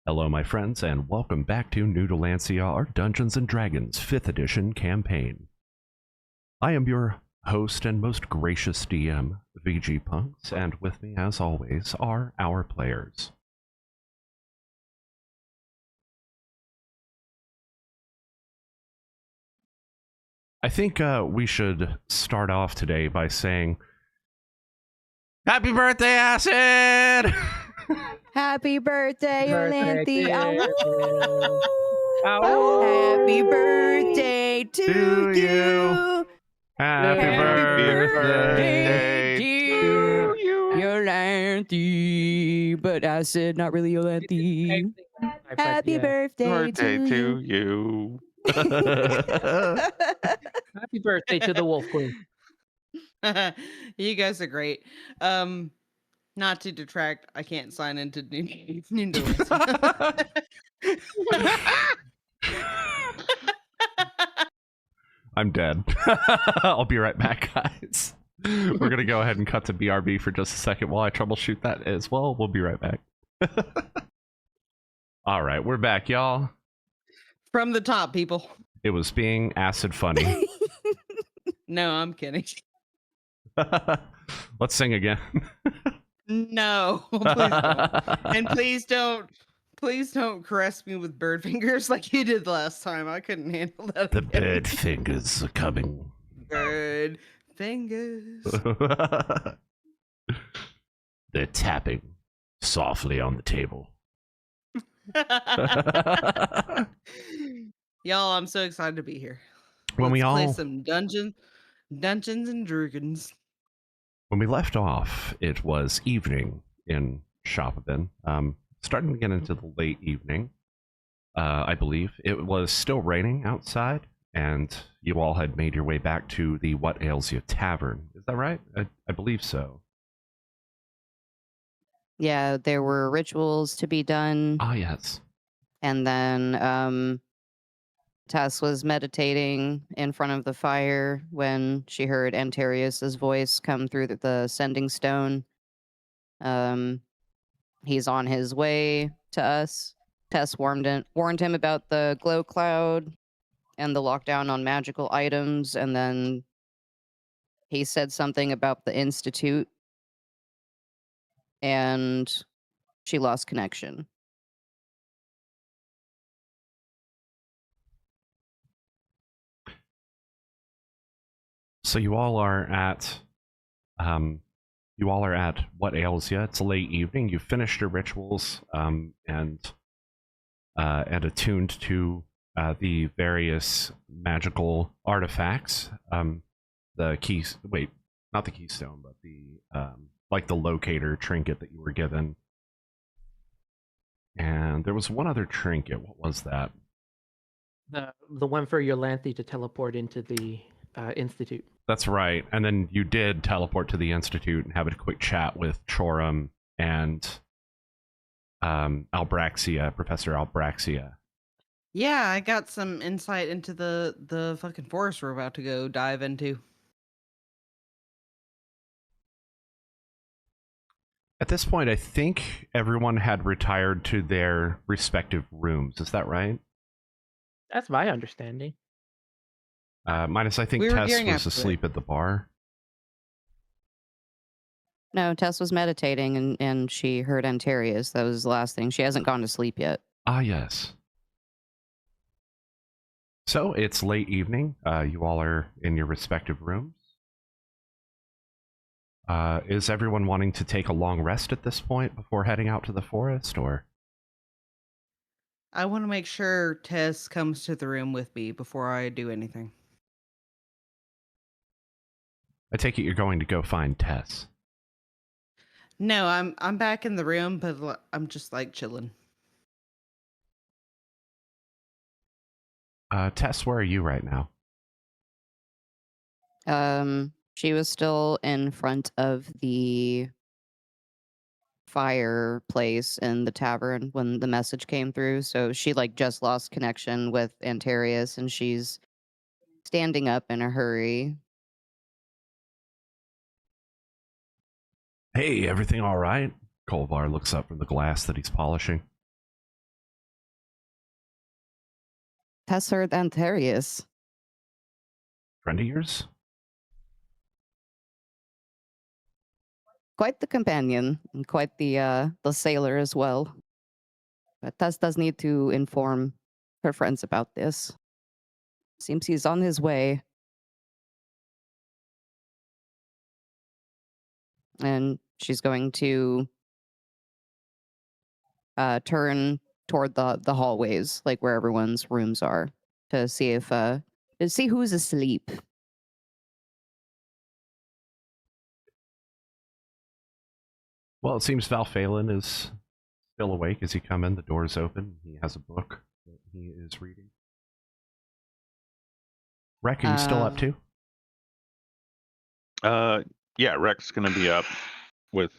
Hello, my friends, and welcome back to New Dalancia, our Dungeons & Dragons 5th edition campaign. I am your host and most gracious DM, VGpunx, and with me, as always, are our players. I think we should start off today by saying, Happy birthday, Acid! Happy birthday, Iolanthe! Ow. Happy birthday to you! Happy birthday to you, Iolanthe! But I said not really Iolanthe. Happy birthday to you. Happy birthday to the Wolf Queen. You guys are great. Not to detract, I can't sign into New I'm dead. I'll be right back, guys. We're going to go ahead and cut to BRB for just a second while I troubleshoot that as well. We'll be right back. All right, we're back, y'all. From the top, people. It was being acid funny. No, I'm kidding. Let's sing again. No, please don't. And please don't caress me with bird fingers like you did last time. I couldn't handle that. The bird fingers are coming. Bird fingers. They're tapping softly on the table. Y'all, I'm so excited to be here. When we Let's play all some Dungeons and Dragons. When we left off, it was evening in Shopabin, starting to get into the late evening, I believe. It was still raining outside, and you all had made your way back to the What Ails You Tavern. Is that right? I believe so. Yeah, there were rituals to be done. Ah, yes. And then Tess was meditating in front of the fire when she heard Anterius's voice come through the sending stone. He's on his way to us. Tess warned him about the glow cloud and the lockdown on magical items, and then he said something about the Institute, and she lost connection. So you all are at What Ails Ya. It's a late evening. You've finished your rituals and attuned to the various magical artifacts. The keys. Wait, not the keystone, but the like the locator trinket that you were given. And there was one other trinket. What was that? The one for Iolanthe to teleport into the Institute. That's right. And then you did teleport to the Institute and have a quick chat with Chorum and Albraxia, Professor Albraxia. Yeah, I got some insight into the fucking forest we're about to go dive into. At this point, I think everyone had retired to their respective rooms. Is that right? That's my understanding. Minus, I think We were Tess gearing up was to it. asleep at the bar. No, Tess was meditating and she heard Anterius. That was the last thing. She hasn't gone to sleep yet. Ah, yes. So it's late evening. You all are in your respective rooms. Is everyone wanting to take a long rest at this point before heading out to the forest, or? I want to make sure Tess comes to the room with me before I do anything. I take it you're going to go find Tess. No, I'm back in the room, but I'm just like chilling. Tess, where are you right now? She was still in front of the fireplace in the tavern when the message came through, so she just lost connection with Anterius, and she's standing up in a hurry. Hey, everything all right? Kolvar looks up from the glass that he's polishing. Tess heard Anterius. Friend of yours? Quite the companion, and quite the sailor as well. But Tess does need to inform her friends about this. Seems he's on his way. And she's going to turn toward the hallways, like where everyone's rooms are, to see if to see who's asleep. Well, it seems Valphalin is still awake as you come in. The door's open. He has a book that he is reading. Rek, are you still up too? Yeah, Rek's gonna be up with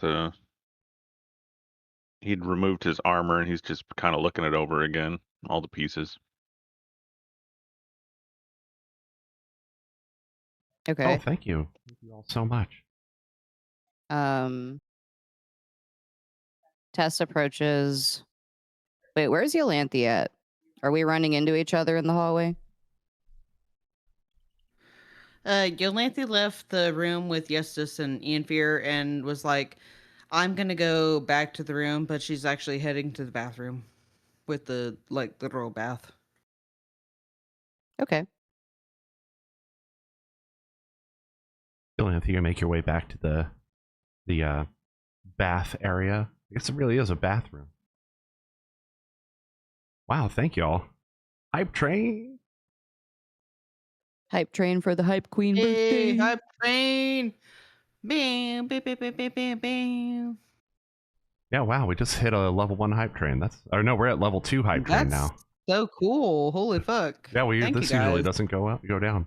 he'd removed his armor and he's just kind of looking it over again, all the pieces. Okay. Oh, thank you. Thank you all so much. Tess approaches. Wait, where's Iolanthe at? Are we running into each other in the hallway? Iolanthe left the room with Eustace and Ianfear and was like, I'm gonna go back to the room, but she's actually heading to the bathroom with the literal bath. Okay. Iolanthe, you make your way back to the bath area. I guess it really is a bathroom. Wow, thank y'all. Hype train. Hype train for the Hype Queen Hey, birthday. hype train! Bam, bam, bam, bam, bam, bam, bam. Yeah, wow, we just hit a level 1 hype train. Or no, we're at level 2 hype train now. So cool! Holy fuck! Yeah, Thank this you guys. usually doesn't go up, go down.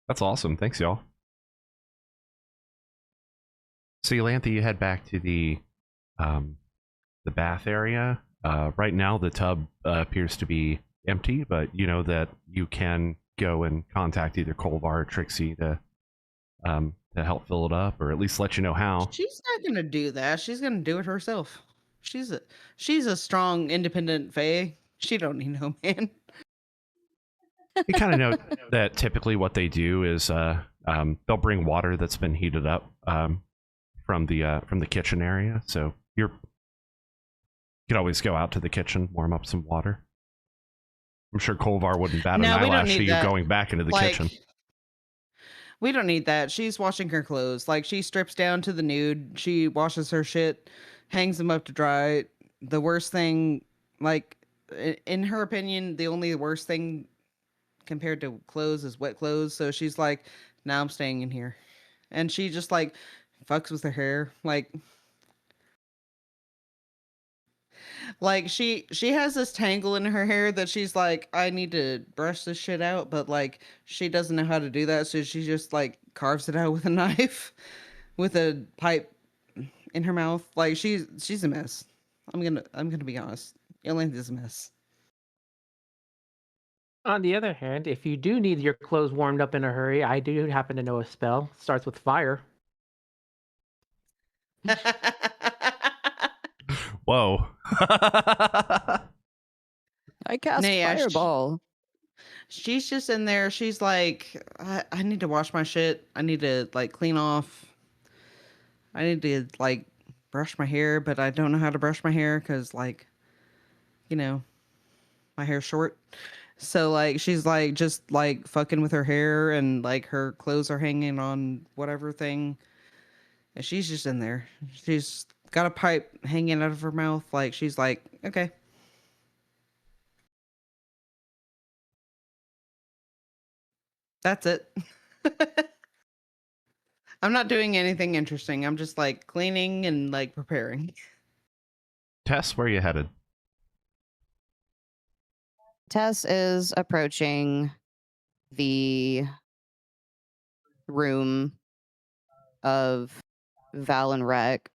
That's awesome. Thanks, y'all. So, Iolanthe, you head back to the bath area. Right now, the tub appears to be empty, but you know that you can go and contact either Kolvar or Trixie to help fill it up, or at least let you know how. She's not gonna do that. She's gonna do it herself. She's a strong, independent fae. She don't need no man. You kind of know that typically what they do is they'll bring water that's been heated up from the kitchen area. So you could always go out to the kitchen, warm up some water. I'm sure Kolvar wouldn't bat an No, we don't eyelash at need you that. going back into the kitchen. We don't need that. She's washing her clothes. Like, she strips down to the nude. She washes her shit, hangs them up to dry. The worst thing, like, in her opinion, the only worst thing compared to clothes is wet clothes. So she's like, now I'm staying in here. And she just, like, fucks with her hair. Like she has this tangle in her hair that she's like, I need to brush this shit out, but like she doesn't know how to do that, so she just like carves it out with a knife with a pipe in her mouth. Like she's a mess. I'm gonna be honest. Iolanthe is a mess. On the other hand, if you do need your clothes warmed up in a hurry, I do happen to know a spell. Starts with fire. Whoa. I cast Nah, yeah, Fireball. She's just in there. She's like, I need to wash my shit. I need to like clean off. I need to like brush my hair, but I don't know how to brush my hair because like, you know, my hair's short. So like she's like just like fucking with her hair and like her clothes are hanging on whatever thing. And she's just in there. She's got a pipe hanging out of her mouth. Like she's like, okay. That's it. I'm not doing anything interesting. I'm just like cleaning and like preparing. Tess, where are you headed? Tess is approaching the room of Val and Rek,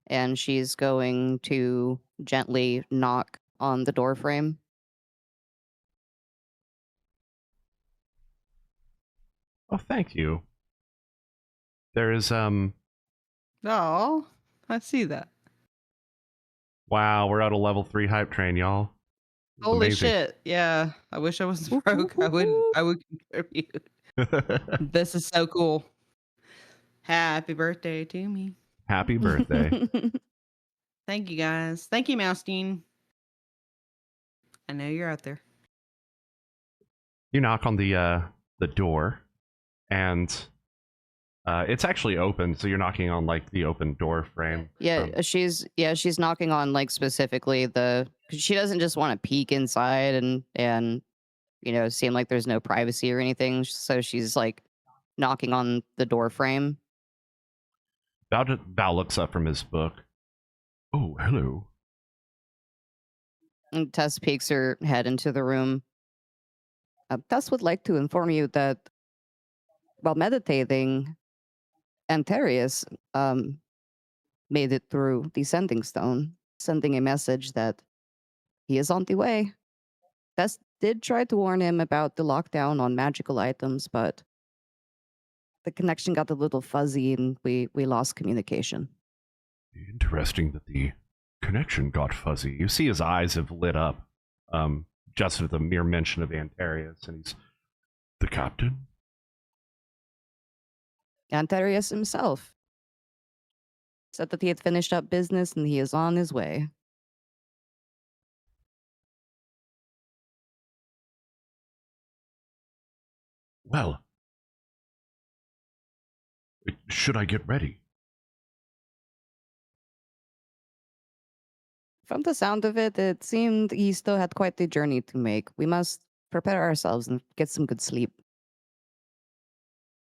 and she's going to gently knock on the door frame. Oh, thank you. There is Oh, I see that. wow, we're at a level 3 hype train, y'all. Holy amazing. shit! Yeah, I wish I wasn't Whoop, whoop, broke. I whoop, would. whoop. I would contribute. This is so cool. Happy birthday to me. Happy birthday. Thank you guys. Thank you, Moustein. I know you're out there. You knock on the door, and it's actually open. So you're knocking on like the open door frame. Yeah, she's knocking on like specifically 'cause she doesn't just want to peek inside and seem like there's no privacy or anything. So she's like knocking on the door frame. Val looks up from his book. Oh, hello. And Tess peeks her head into the room. Tess would like to inform you that while meditating, Anterius made it through the sending stone, sending a message that he is on the way. Tess did try to warn him about the lockdown on magical items, but the connection got a little fuzzy and we lost communication. Interesting that the connection got fuzzy. You see his eyes have lit up just with the mere mention of Anterius, and he's the captain. Anterius himself said that he had finished up business and he is on his way. Well, should I get ready? From the sound of it, it seemed he still had quite the journey to make. We must prepare ourselves and get some good sleep.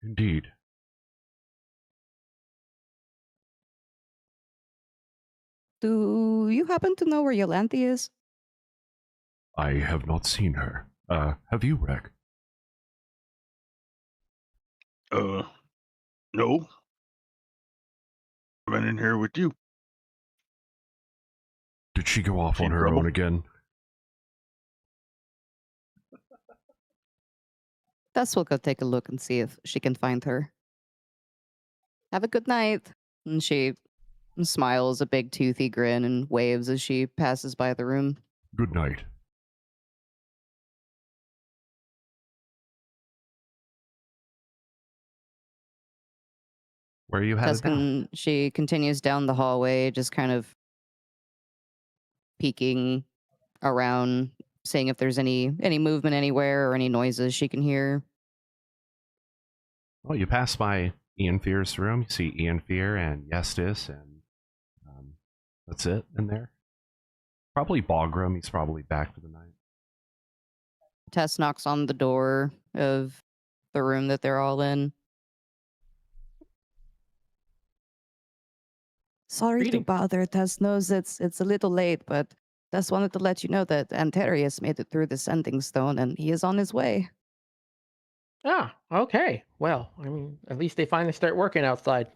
Indeed. Do you happen to know where Iolanthe is? I have not seen her. Have you, Rec? No. I've been in here with you. Did she go off She on in her trouble? own again? Tess will go take a look and see if she can find her. Have a good night. And she smiles a big toothy grin and waves as she passes by the room. Good night. Where are you headed now? She continues down the hallway, just kind of peeking around, seeing if there's any movement anywhere or any noises she can hear. Well, you pass by Ian Fear's room. You see Ian Fear and Yestis, and that's it in there. Probably Bogram. He's probably back for the night. Tess knocks on the door of the room that they're all in. Sorry to Greetings. bother. Tess knows it's a little late, but Tess wanted to let you know that Anterius made it through the sending stone and he is on his way. Ah, okay. Well, I mean, at least they finally start working outside.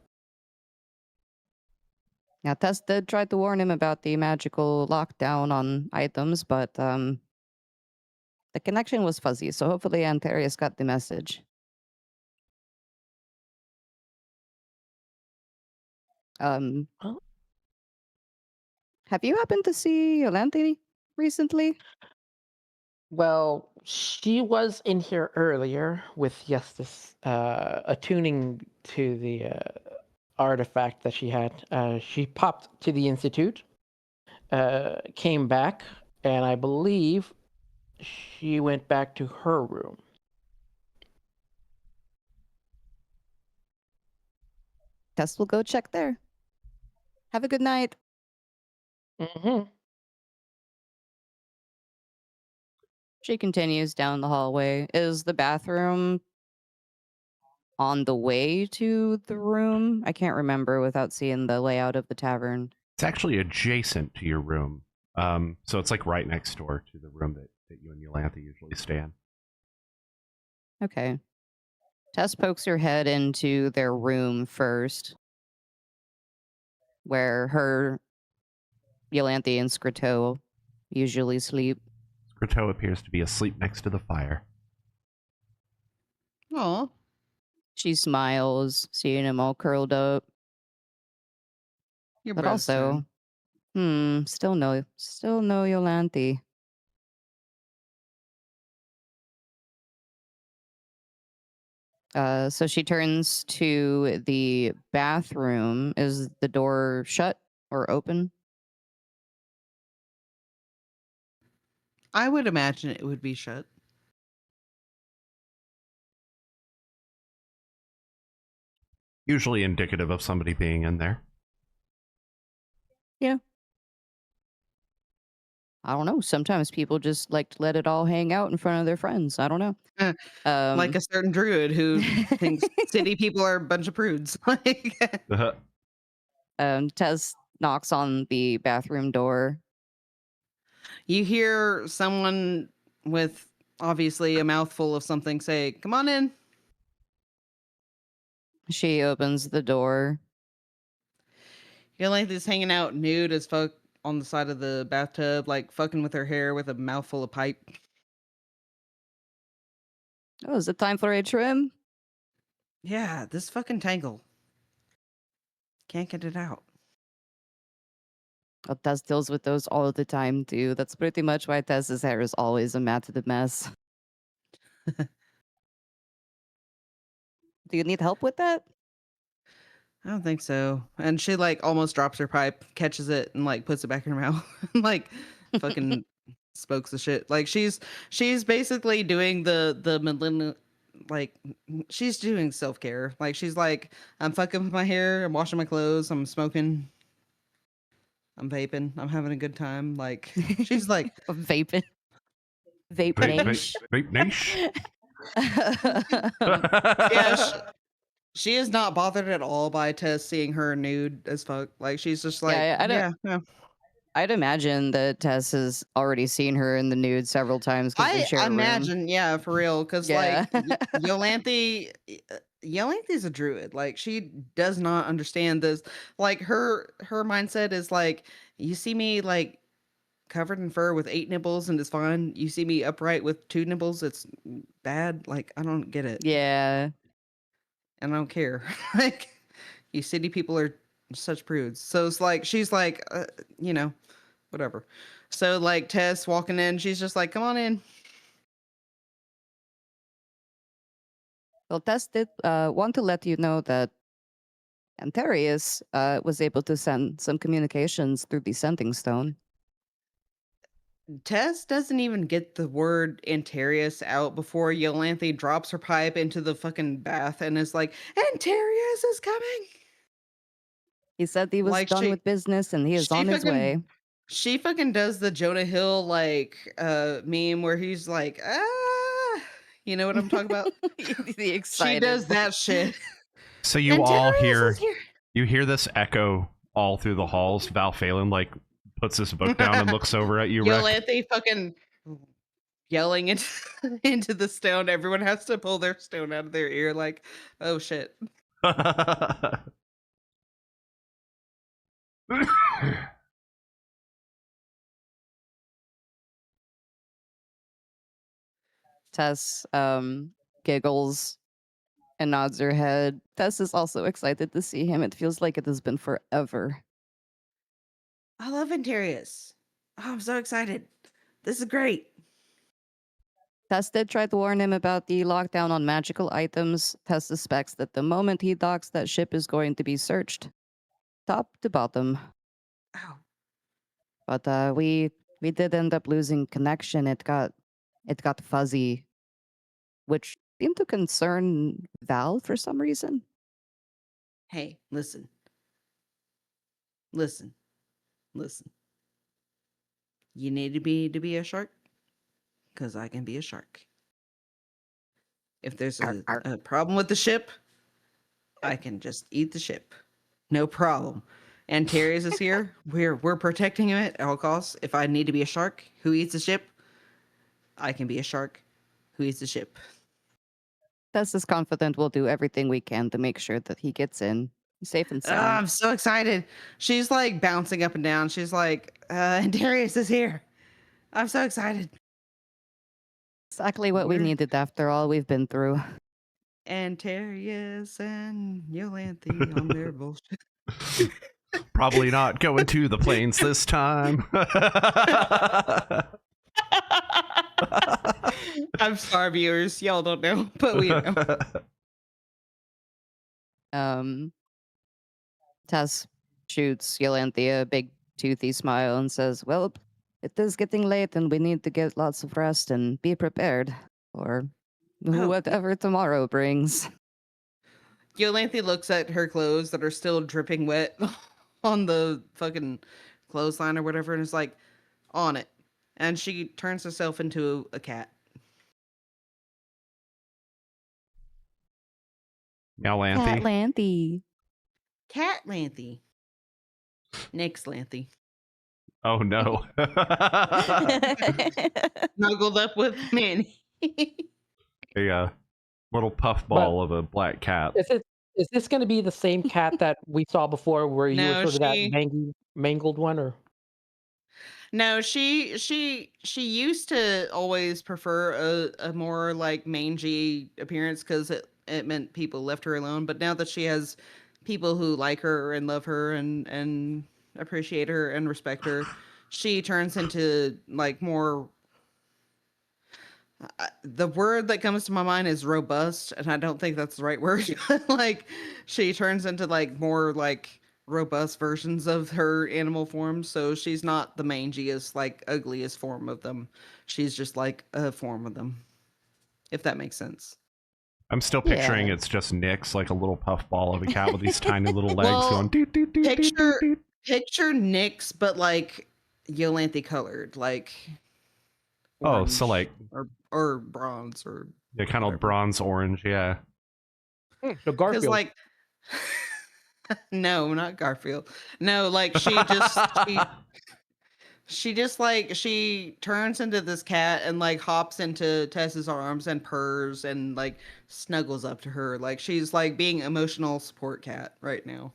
Now, Tess did try to warn him about the magical lockdown on items, but the connection was fuzzy, so hopefully Anterius got the message. Oh. Have you happened to see Iolanthe recently? Well, she was in here earlier with this attuning to the artifact that she had. She popped to the Institute, came back, and I believe she went back to her room. Tess will go check there. Have a good night. Mm-hmm. She continues down the hallway. Is the bathroom on the way to the room? I can't remember without seeing the layout of the tavern. It's actually adjacent to your room. So it's like right next door to the room that you and Iolanthe usually stay in. Okay. Tess pokes her head into their room first, where her, Iolanthe, and Scritto usually sleep. Scritto appears to be asleep next to the fire. Aw. She smiles, seeing him all curled up. Your But best also, friend. still no Iolanthe. So she turns to the bathroom. Is the door shut or open? I would imagine it would be shut. Usually indicative of somebody being in there. I don't know. Sometimes people just like to let it all hang out in front of their friends. I don't know. Eh, like a certain druid who thinks city people are a bunch of prudes. Like, Tess knocks on the bathroom door. you hear someone with obviously a mouthful of something say, "Come on in." She opens the door. Iolanthe hanging out nude as fuck on the side of the bathtub, like fucking with her hair with a mouthful of pipe. Oh, is it time for a trim? Yeah, this fucking tangle. Can't get it out. Well, Tess deals with those all the time too. That's pretty much why Tess's hair is always a matted mess. Do you need help with that? I don't think so. And she like almost drops her pipe, catches it, and like puts it back in her mouth. Like fucking spokes the shit. Like she's basically doing the millennial, like she's doing self-care. Like she's like, I'm fucking with my hair, I'm washing my clothes, I'm smoking, I'm vaping, I'm having a good time. Like she's like Vaping. Vape niche. Vape niche. yeah, she is not bothered at all by Tess seeing her nude as fuck. Like she's just like, Yeah, I don't- yeah, no. I'd imagine that Tess has already seen her in the nude several times because they share a room. Imagine, yeah, for real, because Yeah. like Yolanthe's a druid. Like she does not understand this. Like her mindset is like, you see me like covered in fur with 8 nipples and it's fine. You see me upright with 2 nipples, it's bad. Like I don't get it. Yeah. And I don't care. Like you city people are such prudes. So it's like she's like, whatever. So like Tess walking in, she's just like, come on in. Well, Tess did want to let you know that Anterius was able to send some communications through the sending stone. Tess doesn't even get the word Anterius out before Iolanthe drops her pipe into the fucking bath and is like, Anterius is coming. He said he was Like done she- with business and he is she on his fucking- way. She fucking does the Jonah Hill like meme where he's like, you know what I'm talking about? The excited. She does that shit. So you all Anterius hear is here. you hear this echo all through the halls. Val Phelan like puts his book down and looks over at you, Rex. Iolanthe fucking yelling into the stone. Everyone has to pull their stone out of their ear like, oh shit. Tess giggles and nods her head. Tess is also excited to see him. It feels like it has been forever. I love Anterius. Oh, I'm so excited. This is great. Tess did try to warn him about the lockdown on magical items. Tess suspects that the moment he docks, that ship is going to be searched, top to bottom. Oh, But we did end up losing connection. It got fuzzy, which seemed to concern Val for some reason. hey, listen. Listen. Listen. You need to be a shark? Because I can be a shark. If there's a problem with the ship, I can just eat the ship. No problem. Anterius is here. We're protecting him at all costs. If I need to be a shark who eats the ship, I can be a shark who eats the ship. Tess is confident we'll do everything we can to make sure that he gets in safe and sound. I'm so excited. She's like bouncing up and down. She's like, Anterius is here. I'm so excited. Exactly what we We're- needed after all we've been through. Anterius and Iolanthe on their bullshit. Probably not going to the plains this time. I'm sorry, viewers. Y'all don't know, but we know. Tess shoots Iolanthe a big toothy smile and says, "Well, it is getting late and we need to get lots of rest and be prepared for Oh. whatever tomorrow brings." Iolanthe looks at her clothes that are still dripping wet on the fucking clothesline or whatever and is like, on it. And she turns herself into a cat. Iolanthe. Lanthe. Cat Lanthe. Next Lanthe. Oh no. Snuggled up with Manny. A little puffball of a black cat. Is this going to be the same cat that we saw before, where you were No, sort of that mangled one, or? No, she used to always prefer a more like mangy appearance because it meant people left her alone. But now that she has people who like her and love her and appreciate her and respect her, she turns into like more. The word that comes to my mind is robust, and I don't think that's the right word. Like, she turns into like more like robust versions of her animal form. So she's not the mangiest, like ugliest form of them. She's just like a form of them, if that makes sense. I'm still picturing it's just Nyx, like a little puffball of a cat with these tiny little legs Well, going doot, doot, doot, doot, doot, doot. Picture Nyx, but like Iolanthe colored, like. Oh, so orange like or bronze or yeah, kind of whatever. bronze orange, yeah. So Garfield. like no, not Garfield. No, like she just like she turns into this cat and like hops into Tess's arms and purrs and like snuggles up to her. Like she's like being emotional support cat right now.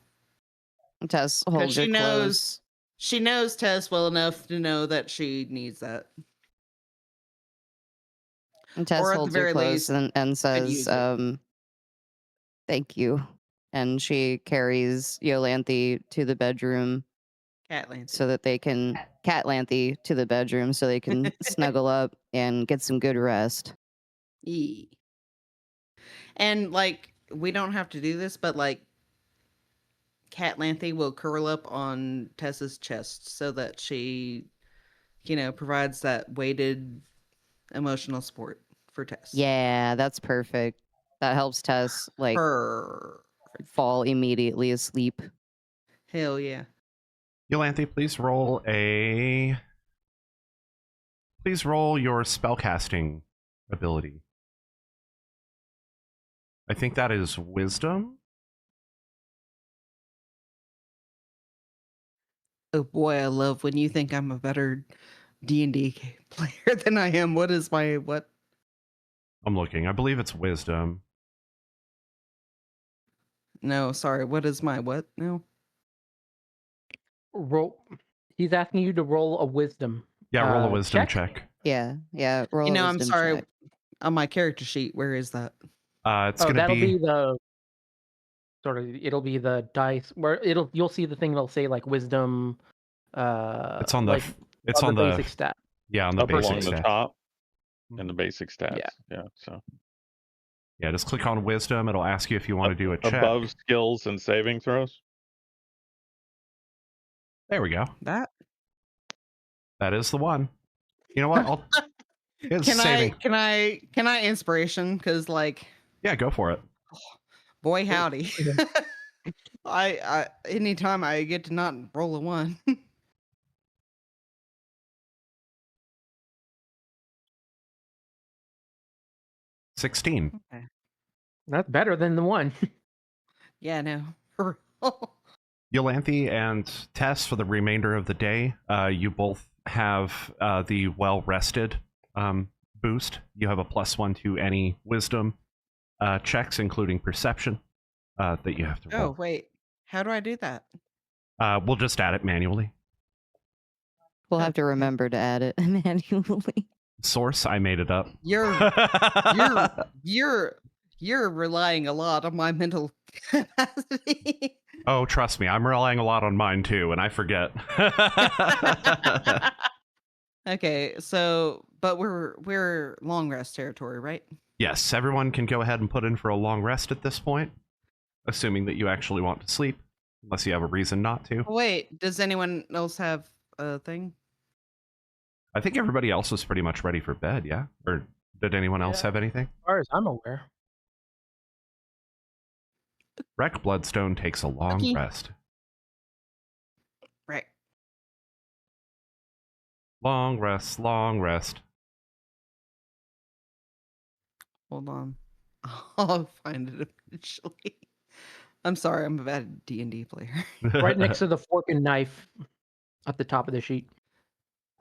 Tess holds her close. She knows Tess well enough to know that she needs that. And Tess Or at the holds her very close least, and use says, it. "Thank you." And she carries Iolanthe to the bedroom Cat Lanthe. so that they can cat Lanthe to the bedroom so they can snuggle up and get some good rest. Yee. And like we don't have to do this, but like Cat Lanthe will curl up on Tessa's chest so that she, provides that weighted emotional support for Tess. Yeah, that's perfect. That helps Tess like fall immediately asleep. Hell yeah. Iolanthe, please roll your spellcasting ability. I think that is wisdom. Oh boy, I love when you think I'm a better D&D player than I am. What is my what? I'm looking. I believe it's wisdom. No, sorry. What is my what? No. Roll. He's asking you to roll a wisdom. Yeah, roll a wisdom check. Yeah. Roll a wisdom I'm sorry. check. On my character sheet, where is that? It's gonna be the sort of. It'll be the dice where you'll see the thing that'll say like wisdom. It's on the basic stat. Yeah, on the Up basic along stat. the top and the basic stats. Yeah. So yeah, just click on wisdom. It'll ask you if you want to do a check. Above skills and saving throws. There we go. That is the one. You know what? Can I inspiration? Because like, yeah, go for it. Boy howdy. I anytime I get to not roll a 1. 16. Okay. That's better than the one. Yeah, no. Iolanthe and Tess, for the remainder of the day, you both have the well-rested boost. You have a +1 to any wisdom checks, including perception, that you have to roll. Oh, wait. How do I do that? We'll just add it manually. We'll have to remember to add it manually. Source, I made it up. You're relying a lot on my mental capacity. Oh, trust me, I'm relying a lot on mine too, and I forget. Okay, so but we're long rest territory, right? Yes, everyone can go ahead and put in for a long rest at this point. assuming that you actually want to sleep, unless you have a reason not to. Wait, does anyone else have a thing? I think everybody else was pretty much ready for bed, yeah? Or did anyone else have anything? As far as I'm aware. Wreck Bloodstone takes a long Okay. rest. Right. Long rest, long rest. Hold on. I'll find it eventually. I'm sorry, I'm a bad D&D player. Right next to the fork and knife at the top of the sheet.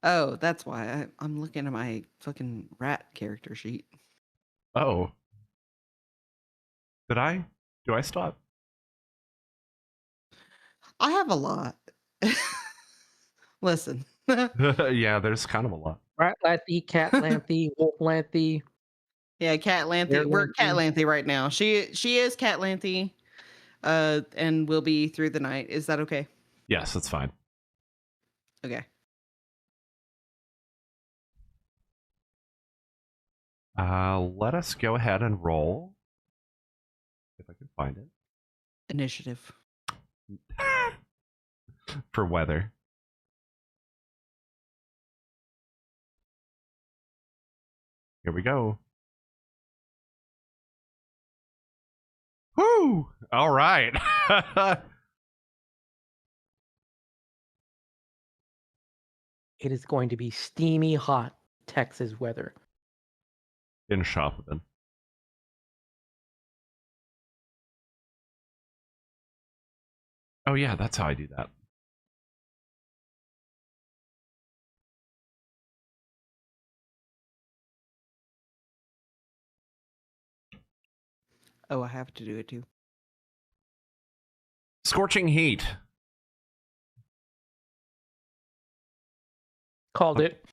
Oh, that's why I'm looking at my fucking rat character sheet. Oh. Did I? Do I stop? I have a lot. Listen. Yeah, there's kind of a lot. Rat Lanthe, Cat Lanthe, Wolf Lanthe. Yeah, Cat Lanthe. Bear We're Cat Lanthe. Lanthe right now. She is Cat Lanthe, and will be through the night. Is that okay? Yes, that's fine. Okay. Let us go ahead and roll. If I can find it. Initiative. For weather. Here we go. Woo! All right. It is going to be steamy hot Texas weather. In Shoppen. Oh yeah, that's how I do that. Oh, I have to do it too. Scorching heat. Called it.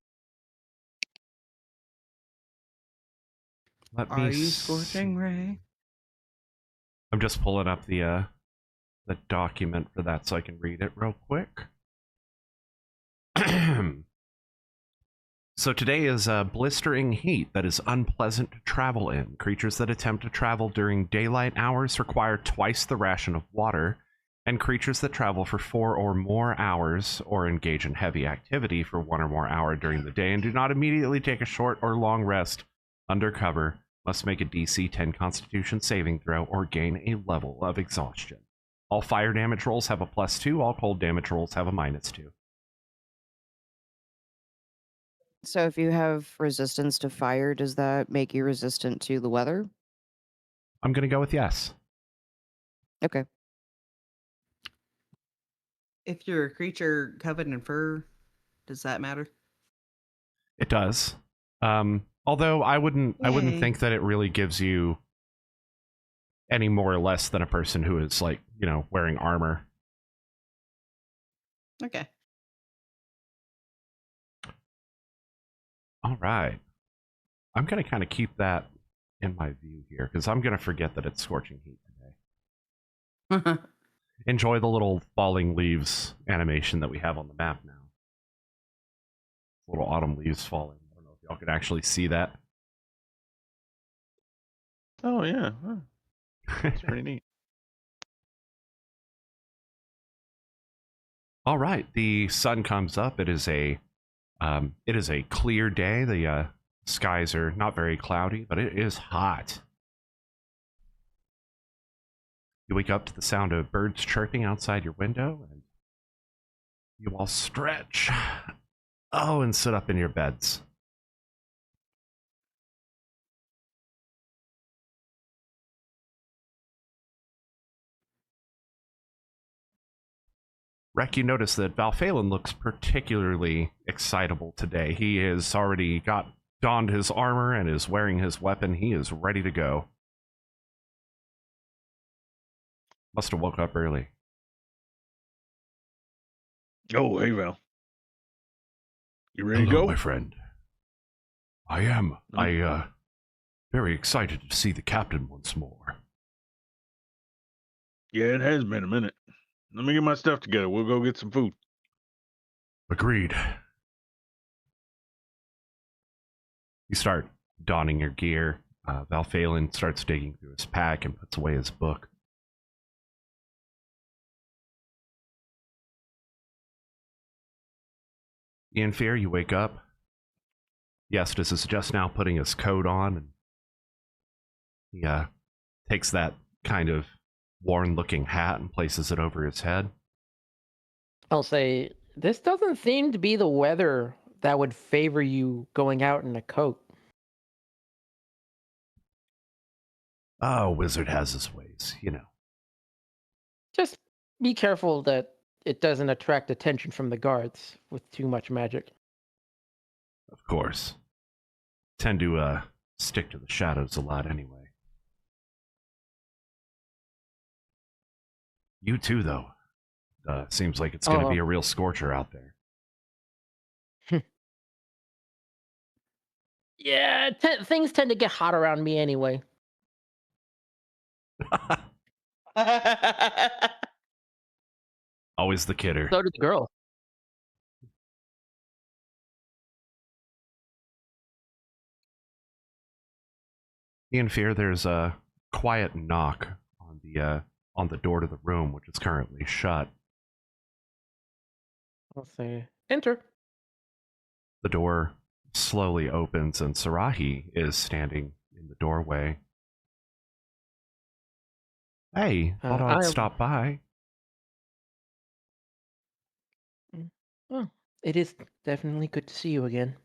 Let Are me you scorching ray? I'm just pulling up the document for that so I can read it real quick. So today is blistering heat that is unpleasant to travel in. Creatures that attempt to travel during daylight hours require twice the ration of water, and creatures that travel for 4 or more hours or engage in heavy activity for 1 or more hour during the day and do not immediately take a short or long rest under cover must make a DC 10 Constitution saving throw or gain a level of exhaustion. All fire damage rolls have a +2, all cold damage rolls have a -2. So if you have resistance to fire, does that make you resistant to the weather? I'm going to go with yes. Okay. If you're a creature covered in fur, does that matter? It does. Although I wouldn't Yay. think that it really gives you any more or less than a person who is, like, you know, wearing armor. Okay. All right. I'm going to kind of keep that in my view here because I'm going to forget that it's scorching heat today. Enjoy the little falling leaves animation that we have on the map now. Little autumn leaves falling. I don't know if y'all can actually see that. Oh yeah, huh. That's pretty neat. All right, the sun comes up. It is a clear day. The skies are not very cloudy, but it is hot. You wake up to the sound of birds chirping outside your window, and you all stretch. Oh, and sit up in your beds. Rek, you notice that Valphalin looks particularly excitable today. He has already donned his armor and is wearing his weapon. He is ready to go. Must have woke up early. Oh, hey Val. You ready to Hello, go? my friend. I am. Very excited to see the captain once more. Yeah, it has been a minute. Let me get my stuff together. We'll go get some food. Agreed. You start donning your gear. Valphalin starts digging through his pack and puts away his book. In fear, you wake up. Yestus is just now putting his coat on, and he takes that kind of worn-looking hat and places it over his head. I'll say, this doesn't seem to be the weather that would favor you going out in a coat. Oh, wizard has his ways, you know. Just be careful that it doesn't attract attention from the guards with too much magic. Of course. Tend to stick to the shadows a lot anyway. You too, though. Seems like it's going to be a real scorcher out there. Yeah, things tend to get hot around me anyway. Always the kidder. So did the girl. In fear, there's a quiet knock on the door to the room, which is currently shut. I'll say, enter. The door slowly opens, and Sarahi is standing in the doorway. Hey, thought I'd stop by. Well, it is definitely good to see you again.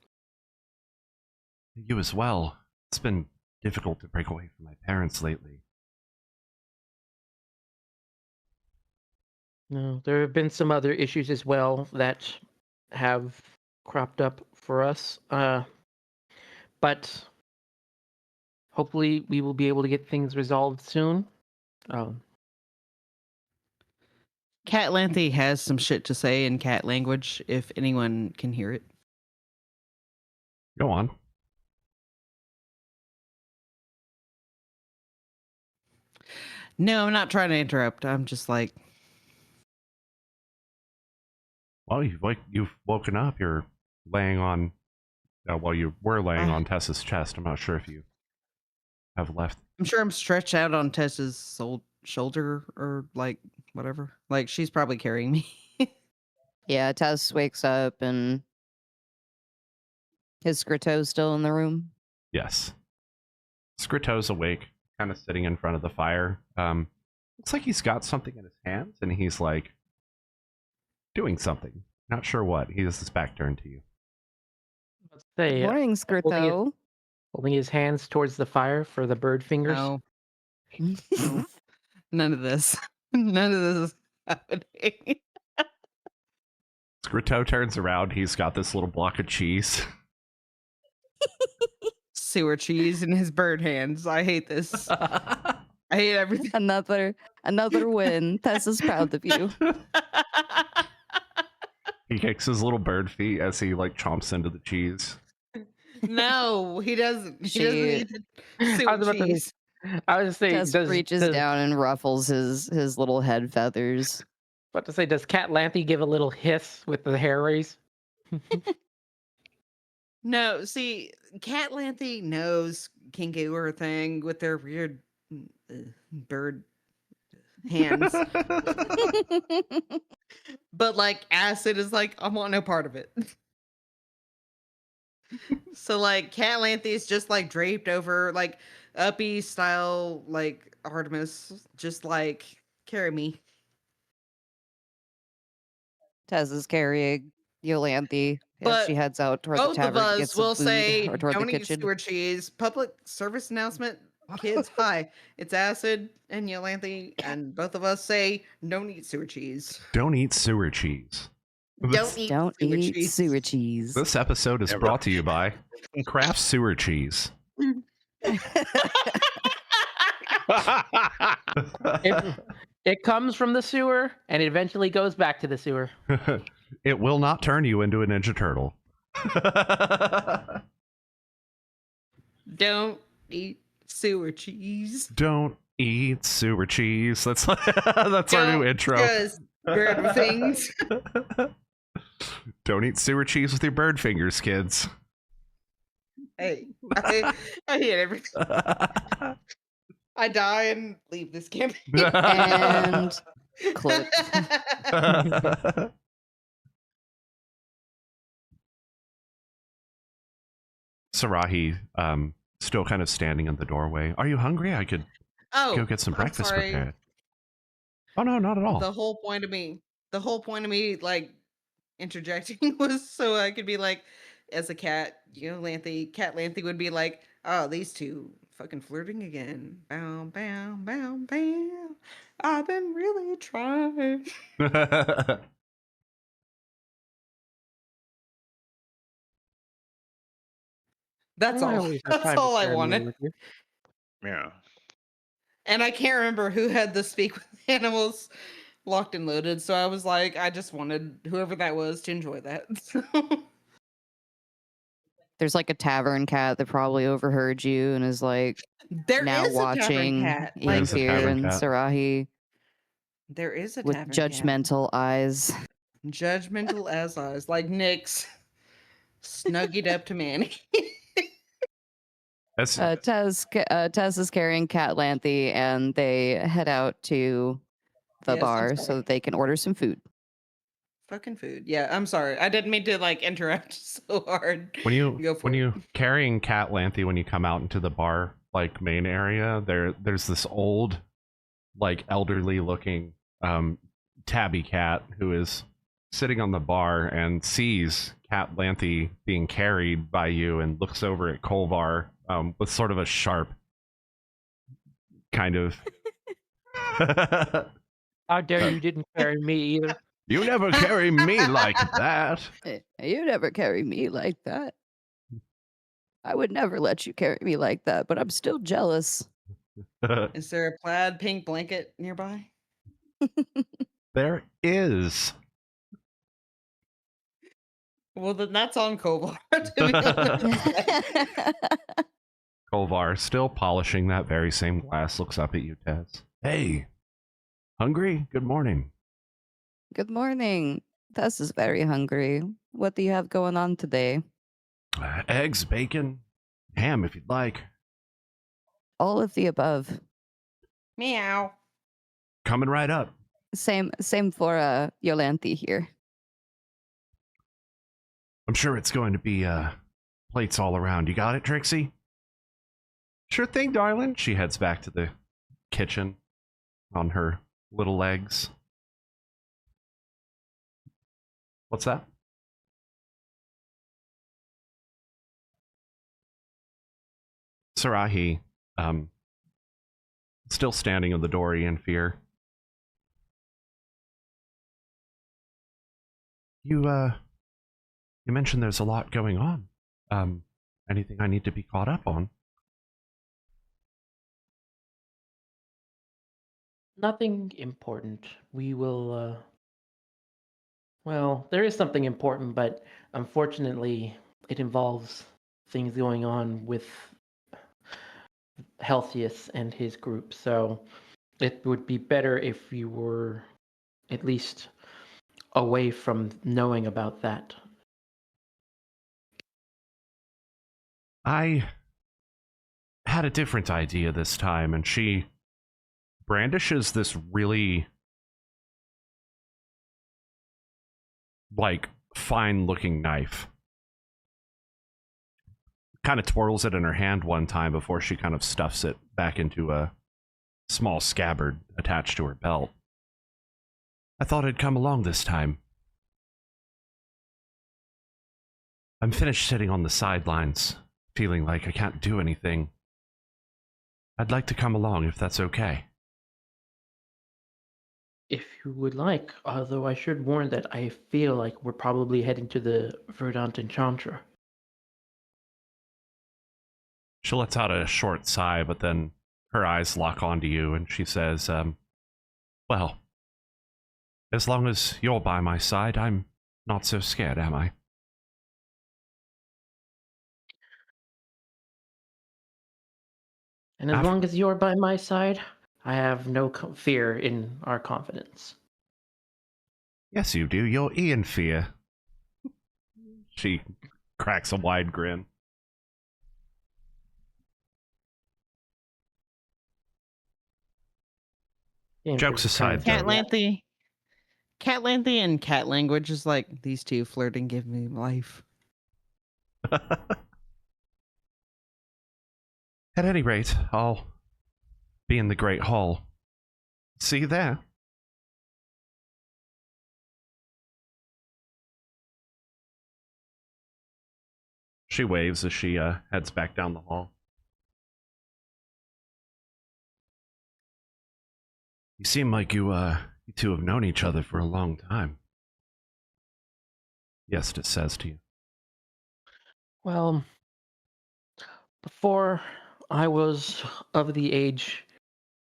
You as well. It's been difficult to break away from my parents lately. No, there have been some other issues as well that have cropped up for us. But hopefully we will be able to get things resolved soon. Catlanthe has some shit to say in cat language, if anyone can hear it. Go on. No, I'm not trying to interrupt. I'm just like... Well, you've woken up. You're laying on... well, you were laying on Tessa's chest. I'm not sure if you have left. I'm sure I'm stretched out on Tessa's shoulder or, like, whatever. Like, she's probably carrying me. Yeah, Tess wakes up and his Scrito's still in the room. Yes. Scrito's awake, kind of sitting in front of the fire. Looks like he's got something in his hands, and he's, like, doing something. Not sure what. He has his back turned to you. Let's say, Morning, Scrito. holding his hands towards the fire for the bird fingers. No. No. None of this. None of this is happening. Scrito turns around. He's got this little block of cheese. Sewer cheese in his bird hands. I hate this. I hate everything. Another win. Tess is proud of you. He kicks his little bird feet as he, like, chomps into the cheese. No, he doesn't. He doesn't eat the sewer cheese. I was saying, Tess reaches down and ruffles his little head feathers. About to say, does Catlanthe give a little hiss with the hair raise? No, see, Catlanthe knows Kingour thing with their weird bird hands. But, like, acid is like, I want no part of it. So, like, Catlanthe is just, like, draped over, like, uppy style, like, Artemis. Just, like, carry me. Tess is carrying Iolanthe as But she heads out toward the both of tavern to get us some will food say, or toward the don't eat kitchen. sewer cheese. Public service announcement. Kids, hi. It's Acid and Iolanthe, and both of us say, don't eat sewer cheese. Don't eat sewer cheese. Don't eat sewer cheese. This episode is brought to you by Kraft Sewer Cheese. It comes from the sewer, and it eventually goes back to the sewer. It will not turn you into a Ninja Turtle. Don't eat sewer cheese. Don't eat sewer cheese. That's our new intro. Just bird things. Don't eat sewer cheese with your bird fingers, kids. Hey, I hate everything. I die and leave this campaign. And clip. Sarahi, still kind of standing in the doorway. Are you hungry? I could Oh, go get some I'm breakfast sorry. prepared. Oh no, not at all. The whole point of me like interjecting was so I could be like, as a cat, Cat Lanthe would be like, oh, these two fucking flirting again. Bow, bow, bow, bow. I've been really trying. That's I all. always have That's time to all I share a meal wanted. with you. Yeah. And I can't remember who had the speak with animals locked and loaded, so I was like, I just wanted whoever that was to enjoy that. There's like a tavern cat that probably overheard you and is like There now is a tavern watching cat. There's a Ianfir tavern and cat. Sarahi There is a with tavern cat. judgmental eyes. Judgmental as eyes, like Nyx snuggied up to Manny. That's Tess is carrying Cat Lanthe and they head out to the Yes, I'm bar sorry. so that they can order some food. Fucking food. Yeah, I'm sorry. I didn't mean to like interrupt so hard. when you Go for when it. you carrying Cat Lanthe when you come out into the bar like main area, there's this old, like elderly looking tabby cat who is sitting on the bar and sees Cat Lanthe being carried by you and looks over at Kolvar with sort of a sharp kind of How dare you didn't carry me either? you never carry me like that. You never carry me like that. I would never let you carry me like that, but I'm still jealous. Is there a plaid pink blanket nearby? There is. Well, then that's on Kovar. to be honest. Kolvar, still polishing that very same glass, looks up at you, Tess. Hey, hungry? Good morning. Good morning. Tess is very hungry. What do you have going on today? Eggs, bacon, ham if you'd like. All of the above. Meow. Coming right up. Same for Iolanthe here. I'm sure it's going to be plates all around. You got it, Trixie? Sure thing, darling. She heads back to the kitchen on her little legs. What's that? Sarahi, still standing in the door in fear. You mentioned there's a lot going on. Anything I need to be caught up on? Nothing important. We will, well, there is something important, but unfortunately, it involves things going on with Heltheus and his group. So it would be better if you were at least away from knowing about that. I had a different idea this time, and she brandishes this really, like, fine-looking knife. Kind of twirls it in her hand one time before she kind of stuffs it back into a small scabbard attached to her belt. I thought I'd come along this time. I'm finished sitting on the sidelines, feeling like I can't do anything. I'd like to come along if that's okay. If you would like, although I should warn that I feel like we're probably heading to the Verdant Enchantra. She lets out a short sigh, but then her eyes lock onto you and she says, well, as long as you're by my side, I'm not so scared, am I? And as long as you're by my side, I have no fear in our confidence. Yes, you do. You're Iolanthe. She cracks a wide grin. Jokes aside, Cat Lanthe and cat language is like, these two flirting give me life. At any rate, I'll be in the Great Hall. See you there. She waves as she heads back down the hall. You seem like you two have known each other for a long time. Yes, it says to you. Well, before I was of the age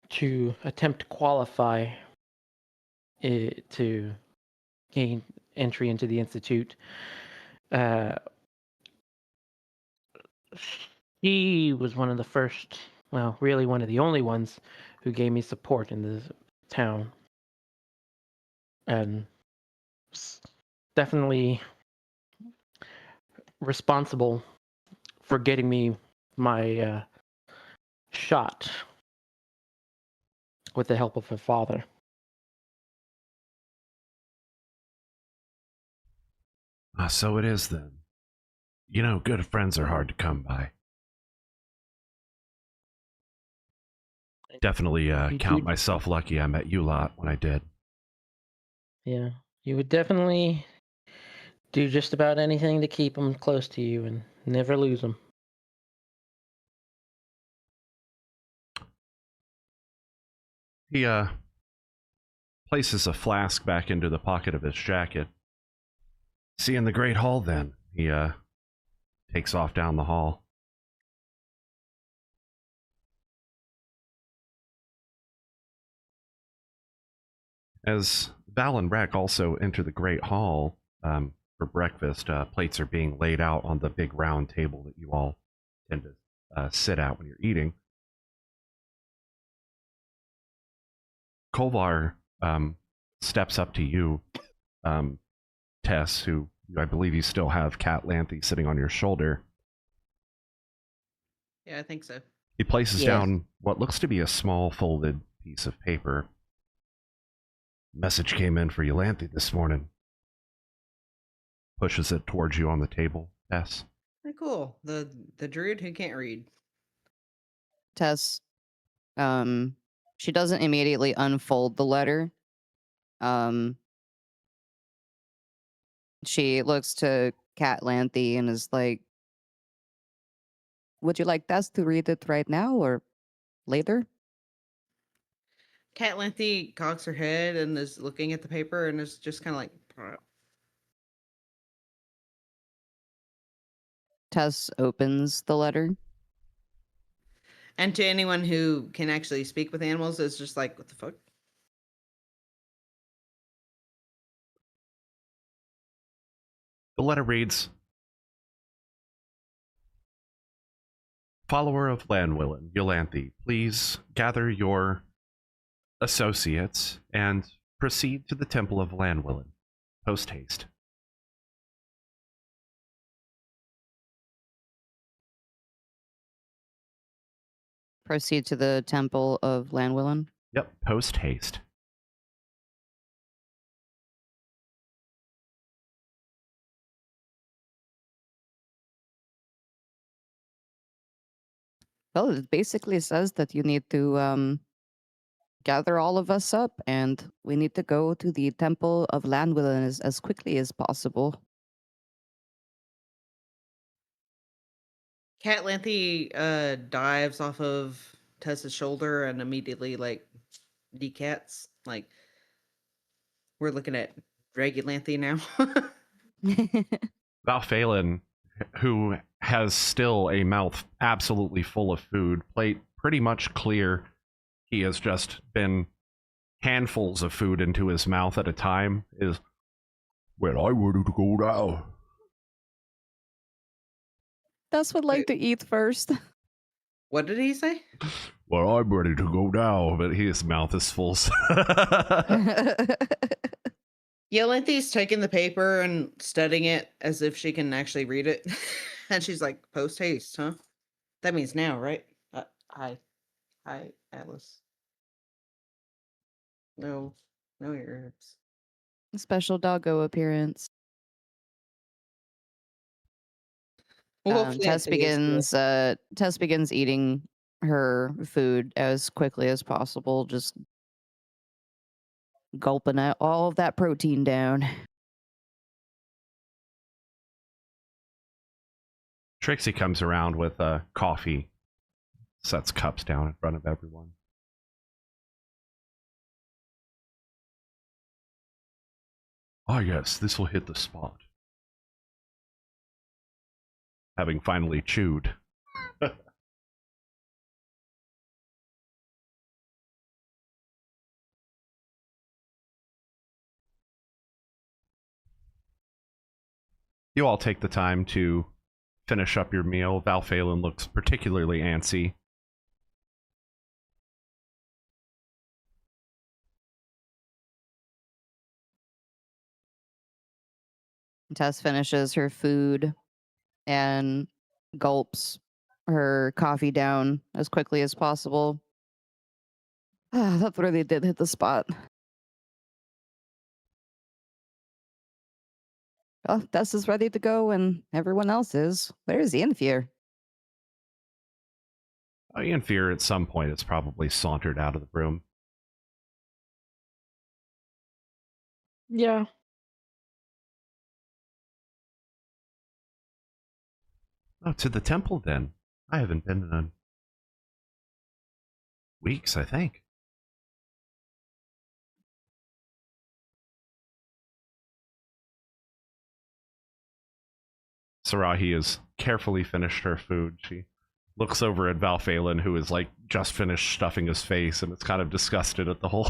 to attempt to qualify to gain entry into the Institute, uh, she was one of the first, well, really one of the only ones who gave me support in this town. And definitely responsible for getting me my shot with the help of her father. Ah, so it is then. You know, good friends are hard to come by. Definitely count myself lucky I met you lot when I did. Yeah, you would definitely do just about anything to keep them close to you and never lose them. He places a flask back into the pocket of his jacket. See you in the Great Hall then. He takes off down the hall. As Val and Rec also enter the Great Hall for breakfast, plates are being laid out on the big round table that you all tend to sit at when you're eating. Kolvar steps up to you, Tess, who I believe you still have Cat Lanthe sitting on your shoulder. Yeah, I think so. He places Yes. down what looks to be a small folded piece of paper. Message came in for Iolanthe this morning. Pushes it towards you on the table, Tess. Very cool. The druid who can't read. Tess, she doesn't immediately unfold the letter. She looks to Cat Lanthe and is like, would you like Tess to read it right now or later? Cat Lanthe cocks her head and is looking at the paper and is just kind of like, Tess opens the letter. and to anyone who can actually speak with animals, it's just like, what the fuck? The letter reads, Follower of Llanwyllin, Iolanthe, please gather your associates and proceed to the Temple of Llanwyllin. Post haste. Proceed to the Temple of Llanwyllin. Yep, post haste. Well, it basically says that you need to gather all of us up and we need to go to the Temple of Llanwyllin as quickly as possible. Cat Lanthe dives off of Tessa's shoulder and immediately like decats. Like, we're looking at Dragulanthe now. Val Phelan, who has still a mouth absolutely full of food, plate pretty much clear. He has just been handfuls of food into his mouth at a time, is, well, I wanted to go now. Tess would like to eat first. What did he say? Well, I'm ready to go now, but his mouth is full. Yolanthe's taking the paper and studying it as if she can actually read it. And she's like, post haste, huh? That means now, right? Hi, Atlas. No ears. Special doggo appearance. Hopefully Anterius will. Tess begins eating her food as quickly as possible, just gulping out all of that protein down. Trixie comes around with coffee, sets cups down in front of everyone. Ah, yes, this will hit the spot. Having finally chewed. You all take the time to finish up your meal. Valphalin looks particularly antsy. Tess finishes her food and gulps her coffee down as quickly as possible. Ah, that really did hit the spot. Well, Tess is ready to go, and everyone else is. Where's Ianfear? Ianfear at some point has probably sauntered out of the room. Yeah. Oh, to the temple then. I haven't been in weeks, I think. Sarahi has carefully finished her food. She looks over at Valphalin, who is like just finished stuffing his face and is kind of disgusted at the whole.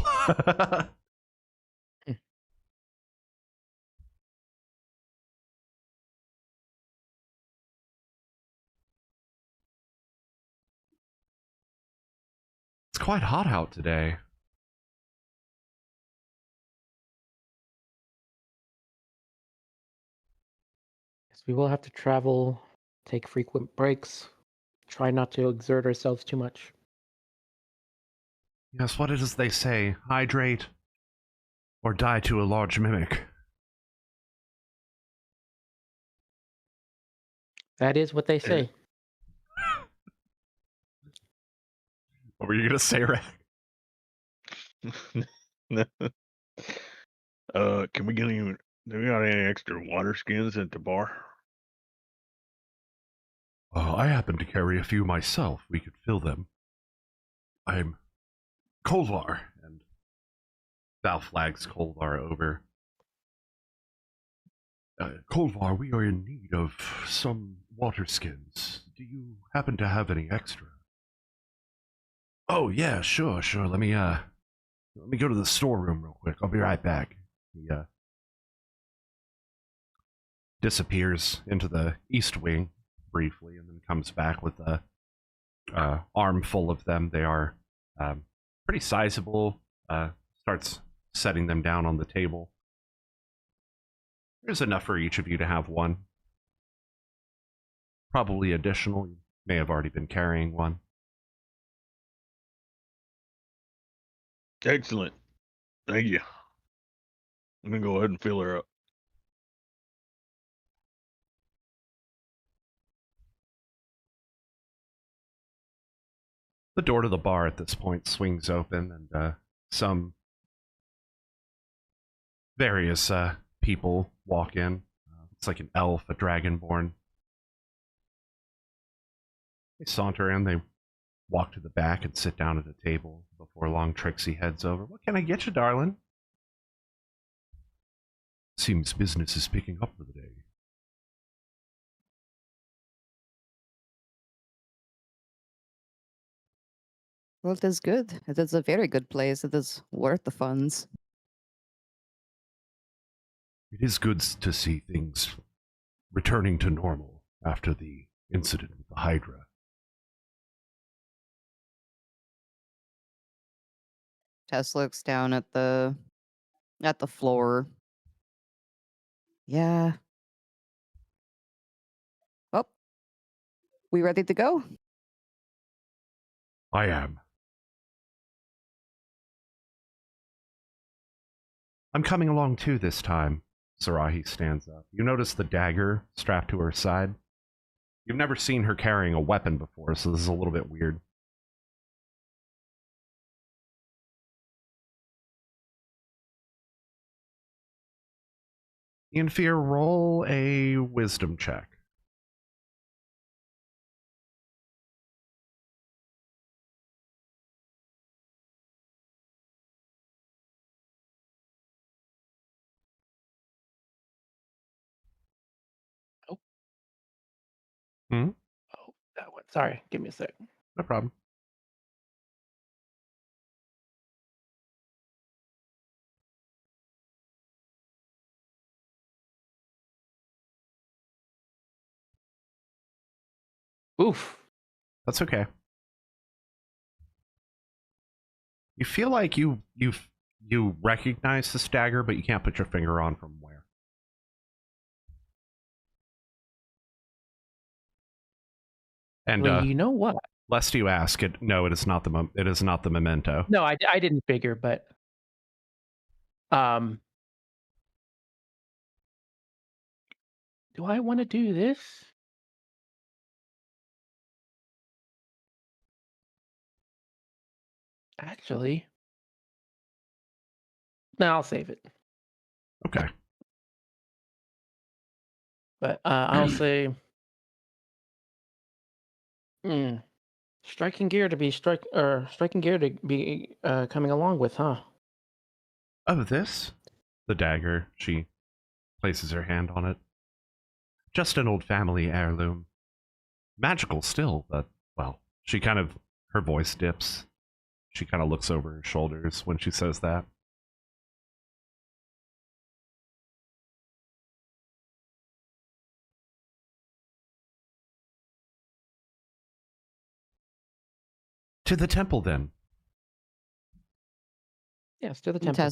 It's quite hot out today. Yes, we will have to travel, take frequent breaks, try not to exert ourselves too much. Yes, what is it they say? Hydrate or die to a large mimic. That is what they say. What were you gonna say, Ray? Can we get any? Do we got any extra water skins at the bar? I happen to carry a few myself. We could fill them. I'm Kolvar, and Val flags Kolvar over. Kolvar, we are in need of some water skins. Do you happen to have any extra? Oh yeah, sure. Let me go to the storeroom real quick. I'll be right back. He disappears into the east wing briefly, and then comes back with a armful of them. They are pretty sizable. Starts setting them down on the table. There's enough for each of you to have one. Probably additional. You may have already been carrying one. Excellent. Thank you. I'm gonna go ahead and fill her up. The door to the bar at this point swings open, and some various people walk in. It's like an elf, a dragonborn. They saunter in, they walk to the back and sit down at a table. Before long, Trixie heads over. What can I get you, darling? Seems business is picking up for the day. Well, it is good. It is a very good place. It is worth the funds. It is good to see things returning to normal after the incident with the Hydra. Tess looks down at the floor. Yeah. Oh, we ready to go? I am. I'm coming along too this time. Sarahi stands up. You notice the dagger strapped to her side? You've never seen her carrying a weapon before, so this is a little bit weird. In fear, roll a wisdom check. Oh. Hmm? Oh, that one. Sorry, give me a sec. No problem. Oof. That's okay. You feel like you recognize the stagger, but you can't put your finger on from where. And Well, you know what? lest you ask, it it is not the memento. No, I didn't figure, but do I want to do this? Actually, no, I'll save it. Okay. But I'll say, striking gear to be coming along with, huh? Of this, the dagger, she places her hand on it. Just an old family heirloom. Magical still, but, well, her voice dips. She kind of looks over her shoulders when she says that. To the temple, then. Yes, to the And temple.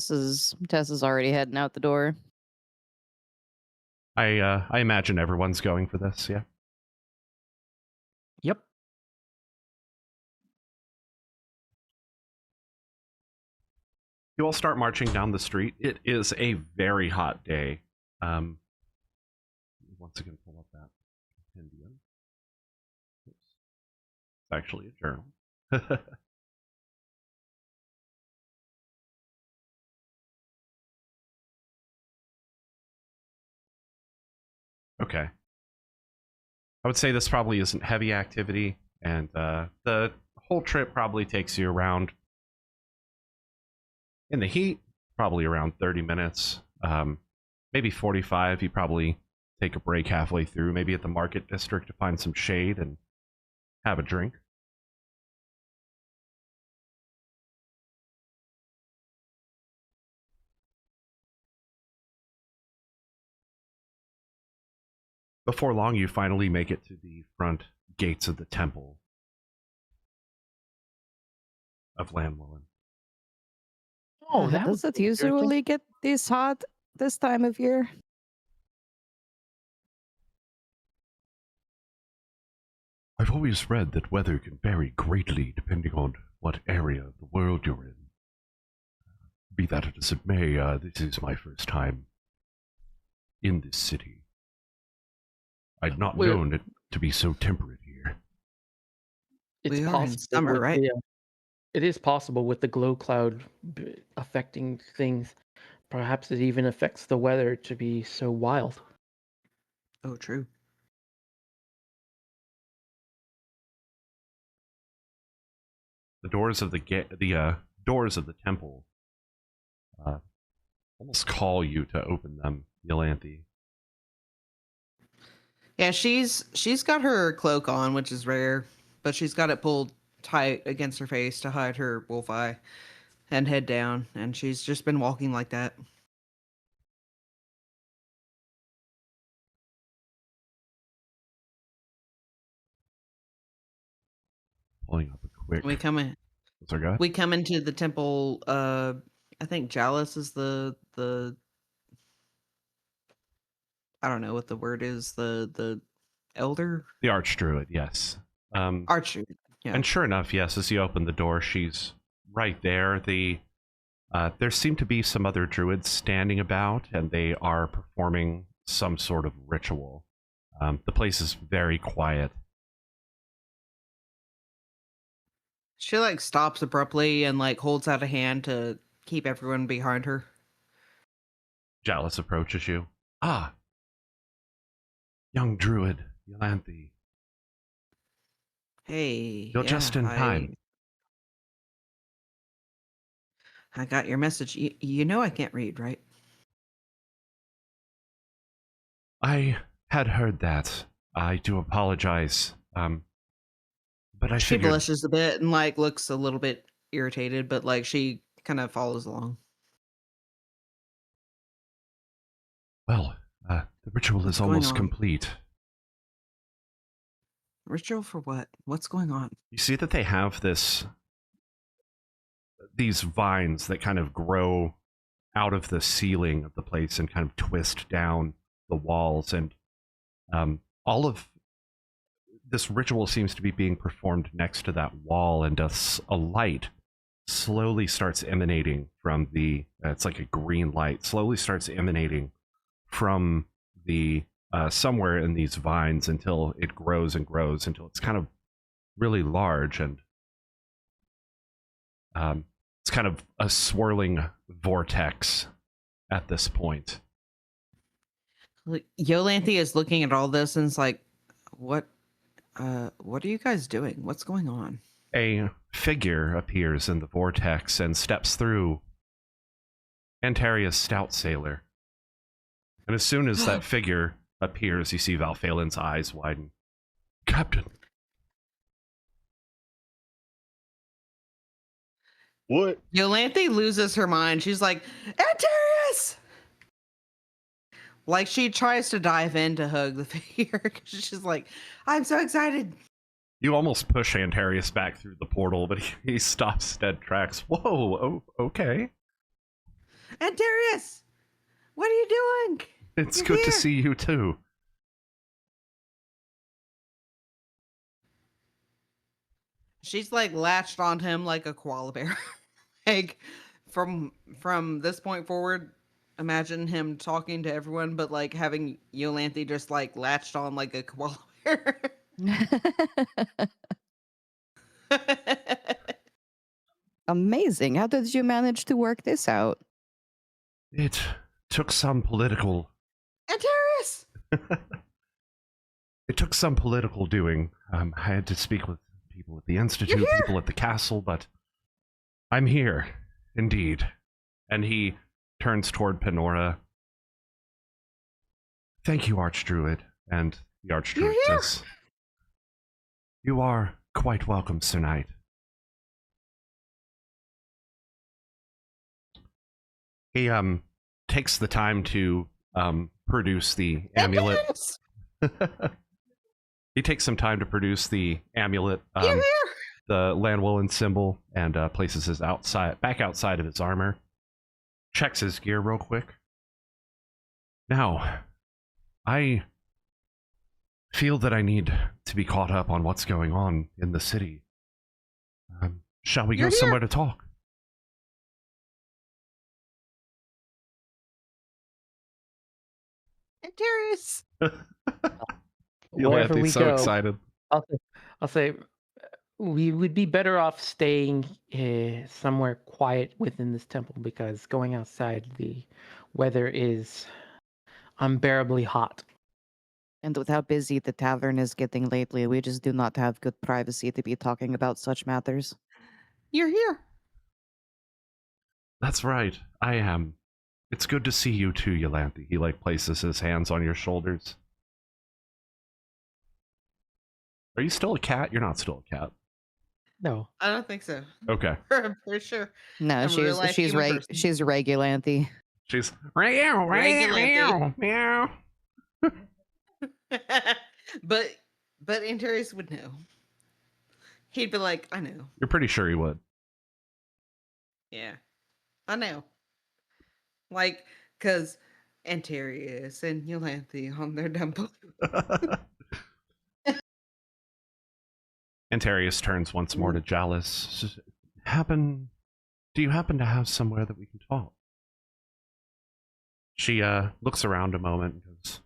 Tessa's already heading out the door. I imagine everyone's going for this, yeah? Yep. You all start marching down the street. It is a very hot day. Once again, pull up that compendium. Oops. It's actually a journal. Okay. I would say this probably isn't heavy activity, and the whole trip probably takes you around, in the heat, probably around 30 minutes, maybe 45. You probably take a break halfway through, maybe at the market district to find some shade and have a drink. Before long, you finally make it to the front gates of the Temple of Llanwyllin. Oh, that Does was it usually get this hot this time of year? I've always read that weather can vary greatly depending on what area of the world you're in. Be that as it may, this is my first time in this city. I'd not known it to be so temperate here. It's We are in possible summer, with right? it is possible with the glow cloud affecting things. Perhaps it even affects the weather to be so wild. Oh, true. The doors of the doors of the temple almost call you to open them, Iolanthe. Yeah, she's got her cloak on, which is rare, but she's got it pulled tight against her face to hide her wolf eye, and head down, and she's just been walking like that. Pulling up a quick. We come in. Sorry, go ahead. We come into the temple. I think Jalis is the I don't know what the word is. The elder The Archdruid, yes. archer. Yeah. And sure enough, yes, as you open the door, she's right there. There seem to be some other druids standing about, and they are performing some sort of ritual. The place is very quiet. She like stops abruptly and like holds out a hand to keep everyone behind her. Jalis approaches you. Ah, young druid, Iolanthe. Hey, You're just in time. I got your message. You know I can't read, right? I had heard that. I do apologize. But I She figured... blushes a bit and like looks a little bit irritated, but like she kind of follows along. Well, the ritual What's is going almost on? complete. Ritual for what? What's going on? You see that they have these vines that kind of grow out of the ceiling of the place and kind of twist down the walls, and all of this ritual seems to be being performed next to that wall, and a light slowly starts emanating from the it's like a green light slowly starts emanating from the somewhere in these vines until it grows and grows until it's kind of really large, and it's kind of a swirling vortex at this point. Iolanthe is looking at all this and is like, what are you guys doing? What's going on? A figure appears in the vortex and steps through. Anterius, stout sailor. And as soon as that figure appears, you see Valphalin's eyes widen. Captain. What? Iolanthe loses her mind. She's like, Anterius! Like she tries to dive in to hug the figure because she's like, I'm so excited. You almost push Anterius back through the portal, but he stops dead tracks. Whoa, okay. Anterius, what are you doing? It's You're good here. to see you too. She's like latched onto him like a koala bear. Like from this point forward, imagine him talking to everyone, but like having Iolanthe just like latched on like a koala bear. Amazing. How did you manage to work this out? It took some political... Anterius! It took some political doing. I had to speak with people at the Institute, people at the castle, but I'm here, indeed. And he turns toward Penora. Thank you, Archdruid. And the Archdruid says, you are quite welcome, Sir Knight. He takes the time to produce the amulet. He takes some time to produce the amulet, the Llanwyllin symbol, and places his back outside of his armor. Checks his gear real quick. Now, I feel that I need to be caught up on what's going on in the city. Shall we go somewhere to talk? Anterius! Wherever we Iolanthe so go, excited. I'll say we would be better off staying somewhere quiet within this temple, because going outside, the weather is unbearably hot. And with how busy the tavern is getting lately, we just do not have good privacy to be talking about such matters. You're here. That's right. I am. It's good to see you too, Iolanthe. He places his hands on your shoulders. Are you still a cat? You're not still a cat. No. I don't think so. Okay. I'm pretty sure. No, I'm a real life she's human person. she's Regulanthe. She's Regulanthe. meow. but Anterius would know. He'd be like, I know. You're pretty sure he would. Yeah. I know. Like, because Anterius and Iolanthe on their temple. Anterius turns once more to Jalis. Do you happen to have somewhere that we can talk? She looks around a moment and goes,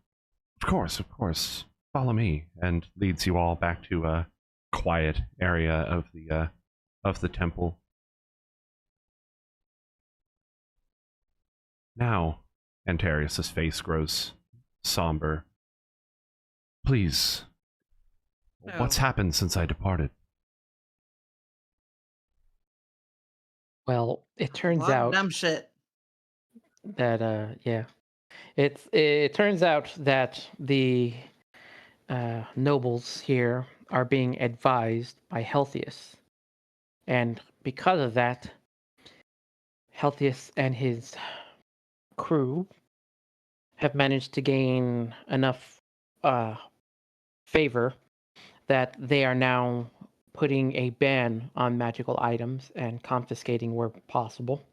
Of course. follow me, and leads you all back to a quiet area of the temple. Now, Anterius' face grows somber. Please, what's Oh. happened since I departed? Well, it A turns lot of out dumb shit. that yeah, it turns out that the nobles here are being advised by Heltheus, and because of that, Heltheus and his crew have managed to gain enough favor that they are now putting a ban on magical items and confiscating where possible.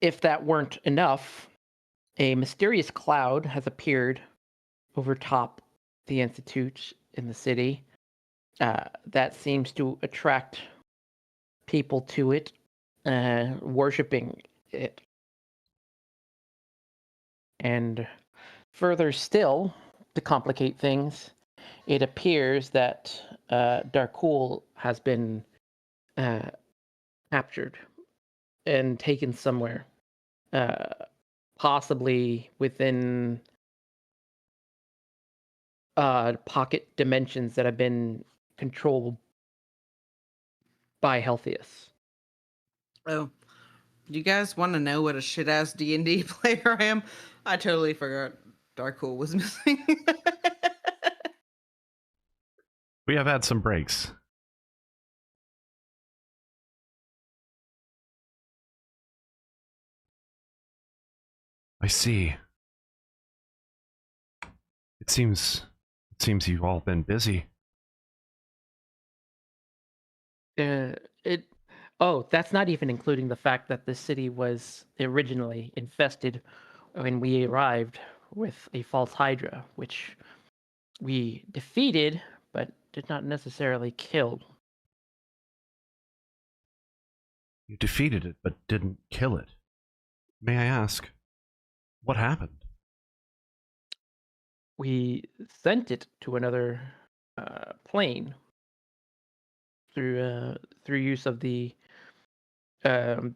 If that weren't enough, a mysterious cloud has appeared over top the Institute in the city that seems to attract people to it, worshipping it. And further still, to complicate things, it appears that Darkul has been captured and taken somewhere, possibly within pocket dimensions that have been controlled by Heltheus. Oh, you guys want to know what a shit ass D&D player I am? I totally forgot Darkpool was missing. We have had some breaks. I see. It seems you've all been busy. That's not even including the fact that the city was originally infested when we arrived with a false hydra, which we defeated but did not necessarily kill. You defeated it, but didn't kill it. May I ask, what happened? We sent it to another plane through use of um,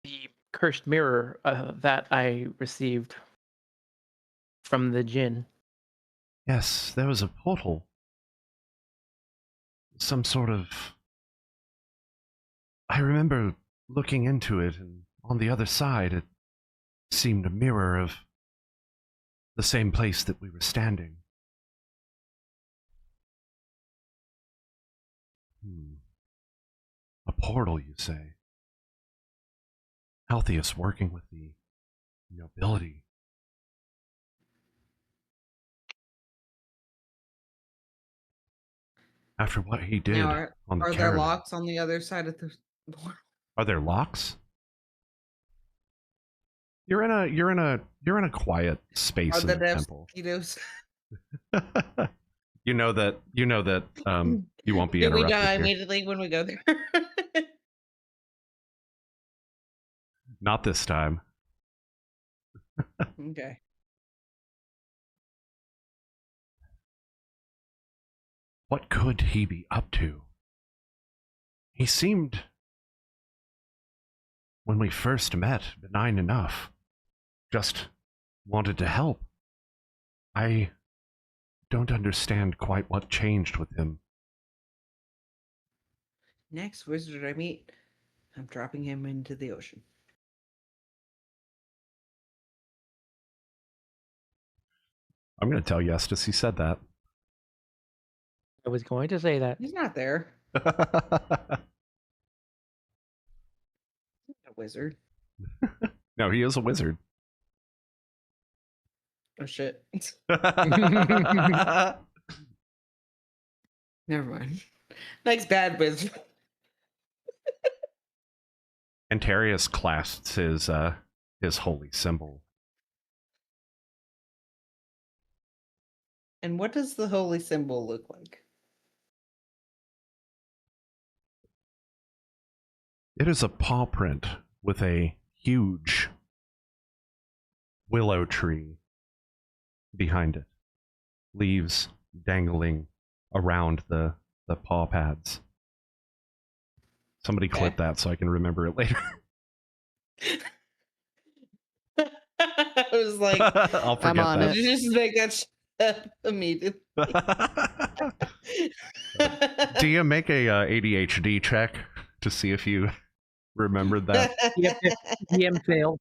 the cursed mirror that I received from the Jinn. Yes, there was a portal. Some sort of... I remember looking into it, and on the other side it seemed a mirror of the same place that we were standing. A portal, you say? Heltheus working with the nobility. After what he did Now, on the are there caravan. locks on the other side of the door? Are there locks? You're in a quiet space Are in the the devs temple. mosquitoes? you know that you won't be Do we interrupted die here. immediately when we go there? Not this time. Okay. What could he be up to? He seemed, when we first met, benign enough. Just wanted to help. I don't understand quite what changed with him. Next wizard I meet, I'm dropping him into the ocean. I'm going to tell Yestus he said that. I was going to say that. He's not there. He's not a wizard. No, he is a wizard. Oh shit. Never mind. Next bad wizard. Anterius clasps his holy symbol. And what does the holy symbol look like? It is a paw print with a huge willow tree behind it, leaves dangling around the paw pads. Somebody clip that so I can remember it later. I was like, I'll I'm forget on that. did you just make that shit immediately? Do you make a ADHD check to see if you remembered that? DM failed.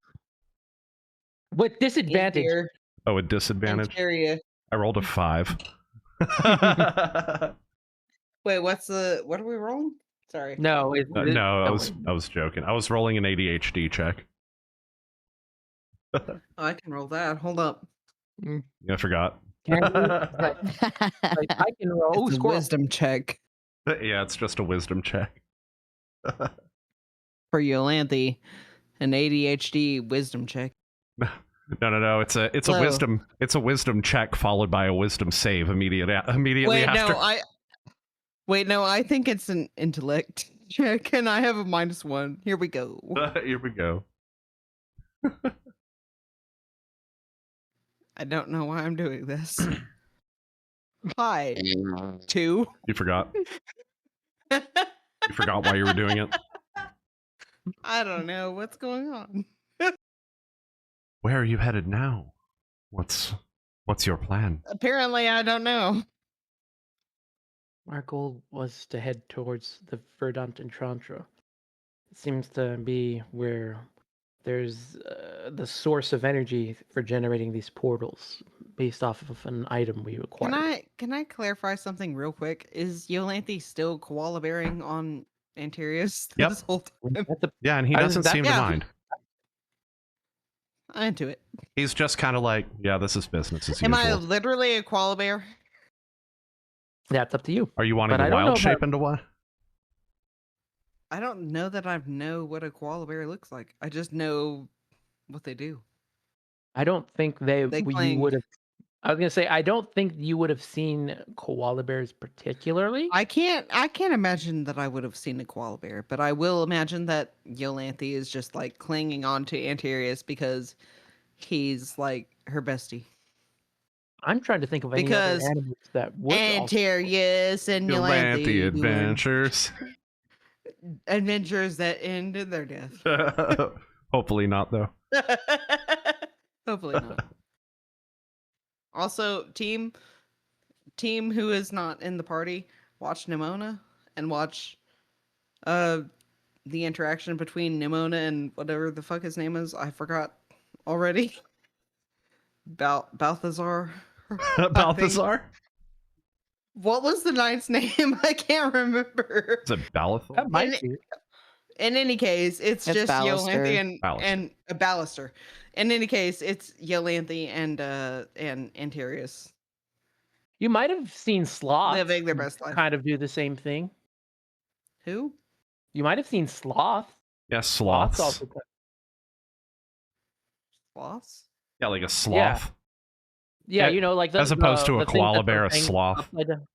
With disadvantage. Dear Oh, a disadvantage? Anterius. I rolled a 5. Wait, what are we rolling? Sorry. No, No, I was joking. I was rolling an ADHD check. Oh, I can roll that. Hold up. I forgot. Can you? Like, I can roll. Oh, It's a squirrel. wisdom check Yeah, it's just a wisdom check. for Iolanthe. An ADHD wisdom check. No. It's a Hello. wisdom check followed by a wisdom save immediately Wait, after. no, I think it's an intellect check, and I have a -1. Here we go. Here we go. I don't know why I'm doing this. Hi. 2. You forgot. You forgot why you were doing it. I don't know what's going on. Where are you headed now? What's your plan? Apparently, I don't know. Our goal was to head towards the Verdant Enchantra. It seems to be where there's the source of energy for generating these portals based off of an item we acquired. Can I clarify something real quick? Is Iolanthe still koala bearing on Anterius Yep. this whole time? Yeah, and he I doesn't was- seem to yeah. mind. I'm into it. He's just kind of like, yeah, this is business as Am I usual. literally a koala bear? That's up to you. Are you wanting but I the don't know wild shape about- into what? I don't know that I know what a koala bear looks like. I just know what they do. I don't think you cling. would have. I was gonna say I don't think you would have seen koala bears particularly. I can't imagine that I would have seen a koala bear, but I will imagine that Iolanthe is just like clinging on to Anterius because he's like her bestie. I'm trying to think of any Because other animals that would. also- Anterius and Iolanthe Iolanthe adventures. adventures that end in their death. Hopefully not, though. Hopefully not. Also, team who is not in the party, watch Nimona and watch the interaction between Nimona and whatever the fuck his name is. I forgot already. Balthazar. Balthazar? What was the knight's name? I can't remember. Is it Balathor? That might be. In any case, it's just Ballister. Iolanthe Ballister. and Ballister. In any case, it's Iolanthe and Anterius You might have seen sloths living their best life. kind of do the same thing. Who? You might have seen sloths. Yeah, sloths. also kind- Sloths? Yeah, like a sloth. Yeah, Yeah, like as opposed to a the things koala that bear, a hang sloth. upside down-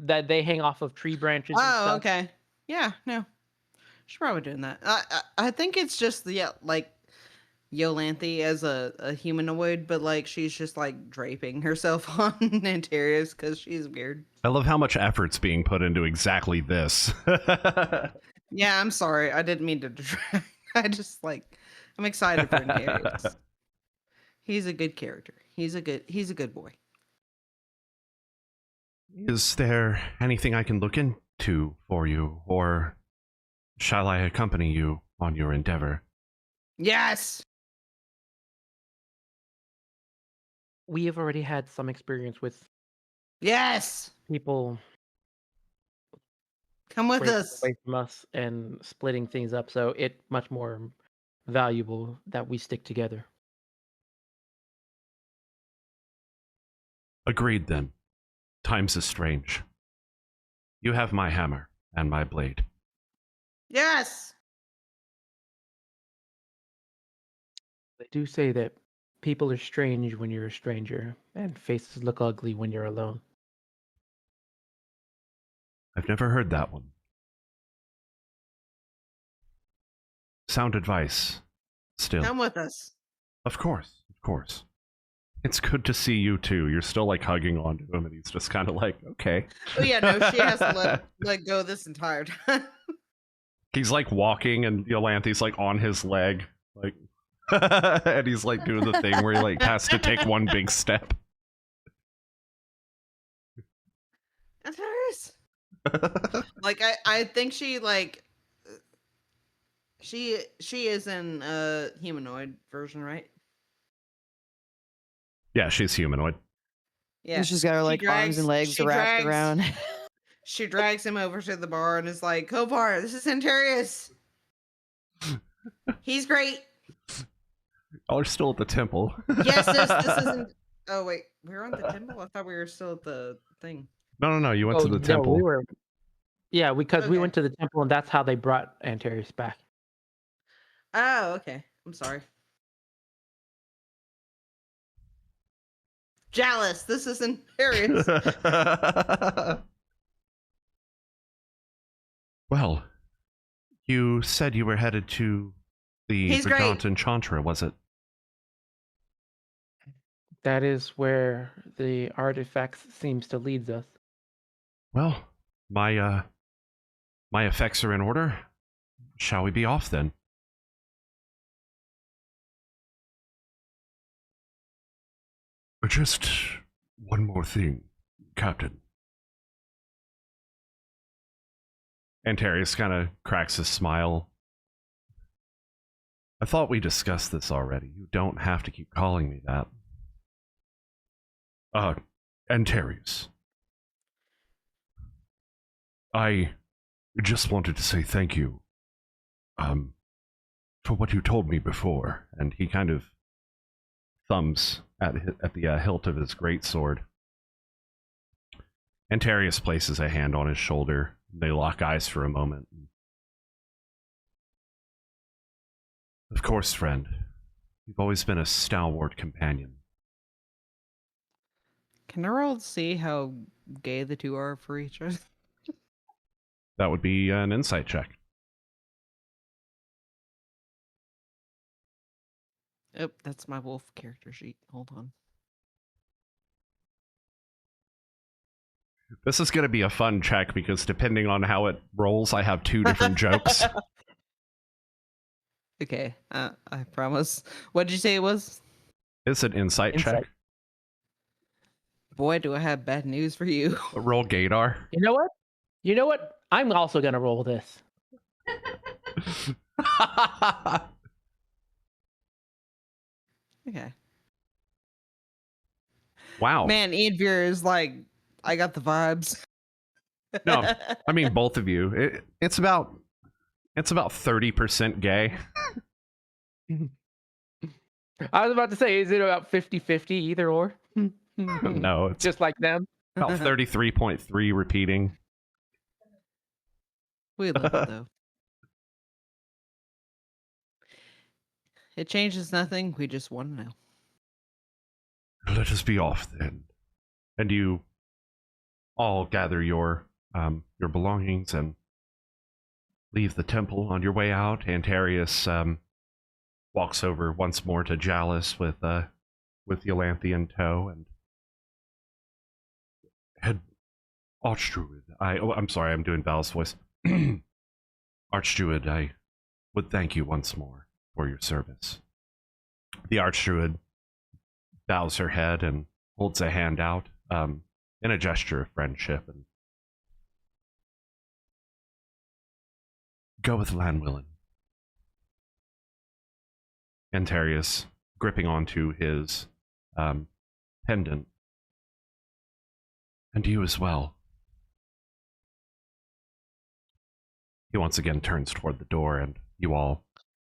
that they hang off of tree branches. and Oh, stuff. okay. Yeah, no. She's probably doing that. I think it's just like Iolanthe as a humanoid, but like she's just like draping herself on Anterius because she's weird. I love how much effort's being put into exactly this. Yeah, I'm sorry. I didn't mean to distract. I'm excited for Anterius. He's a good character. He's a good boy. Is there anything I can look into for you, or shall I accompany you on your endeavor? Yes. We have already had some experience with Yes. people Come with breaking us. away from us and splitting things up, so it's much more valuable that we stick together. Agreed then. Times is strange. You have my hammer and my blade. Yes. They do say that people are strange when you're a stranger, and faces look ugly when you're alone. I've never heard that one. Sound advice. Still. Come with us. Of course. course. It's good to see you too. You're still like hugging onto him, and he's just kind of like, okay. Oh yeah, no, she has to let go this entire time. He's like walking, and Iolanthe's like on his leg, like, and he's like doing the thing where he like has to take one big step. Anterius. Like I think she like she is in a humanoid version, right? Yeah, she's humanoid. Yeah. She's got her like arms and legs she wrapped around. She drags him over to the bar and is like, Kovar, this is Anterius. He's great. Oh, we're still at the temple. Yes, this isn't. Oh wait, we're on the temple. I thought we were still at the thing. No. You went to the temple. We were. Yeah, because we Okay. went to the temple, and that's how they brought Anterius back. Oh, okay. I'm sorry. Jealous. This isn't Anterius. Well, you said you were headed to the He's great. Verdant Enchantra, was it? That is where the artifacts seems to lead us. Well, my effects are in order. Shall we be off then? Just one more thing, Captain. Anterius kind of cracks a smile. I thought we discussed this already. You don't have to keep calling me that. Anterius. I just wanted to say thank you, for what you told me before. And he kind of thumbs at the hilt of his greatsword. Anterius places a hand on his shoulder. They lock eyes for a moment. Of course, friend. You've always been a stalwart companion. Can I roll to see how gay the two are for each other? That would be an insight check. Oh, that's my wolf character sheet. Hold on. This is going to be a fun check because depending on how it rolls, I have two different jokes. Okay, I promise. What did you say it was? It's an insight check. Boy, do I have bad news for you. Roll Gaydar. You know what? I'm also gonna roll this. Okay. Wow. Man, Ian Veer is like, I got the vibes. No, I mean both of you. It's about 30% gay. I was about to say, is it about 50-50 either or? No, it's Just like them. about 33.3 repeating. We love it though. It changes nothing. We just want to know. Let us be off then. And you all gather your belongings and leave the temple. On your way out, Anterius walks over once more to Jalus with Iolanthe in tow and head Archdruid. I'm sorry, I'm doing Val's voice. Archdruid, I would thank you once more for your service. The Archdruid bows her head and holds a hand out in a gesture of friendship and go with Llanwyllin. Anterius gripping onto his pendant. And you as well. He once again turns toward the door and you all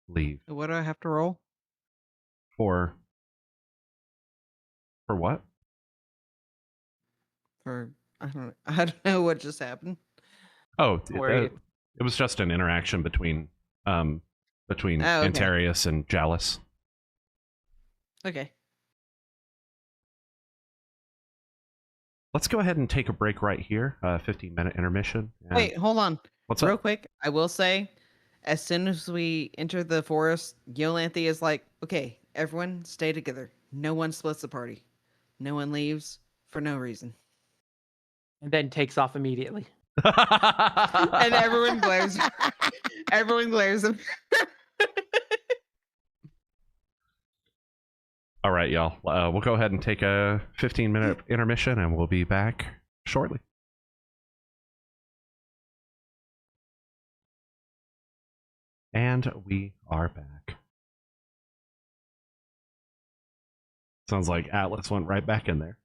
leave. What do I have to roll? For what? I don't know what just happened. Oh, Where it was just an interaction between Oh, okay. Anterius and Jalus. Okay. Let's go ahead and take a break right here. 15-minute intermission. And Wait, hold on. what's Real up? quick, I will say, as soon as we enter the forest, Iolanthe is like, okay, everyone stay together. No one splits the party. No one leaves for no reason. And then takes off immediately. And everyone glares. Everyone glares at me. All right, y'all. We'll go ahead and take a 15-minute intermission, and we'll be back shortly. And we are back. Sounds like Atlas went right back in there.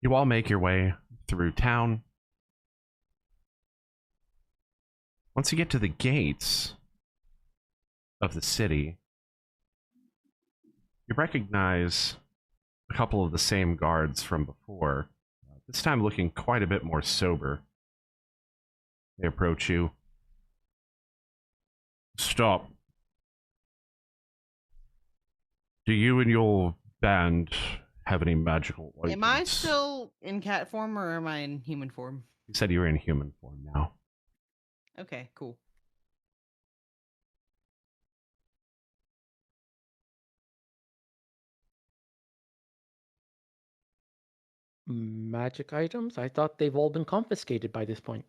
You all make your way through town. Once you get to the gates of the city, you recognize a couple of the same guards from before, this time looking quite a bit more sober. They approach you. Stop. Do you and your band have any magical items? Am I still in cat form or am I in human form? You said you were in human form now. Okay, cool. Magic items? I thought they've all been confiscated by this point.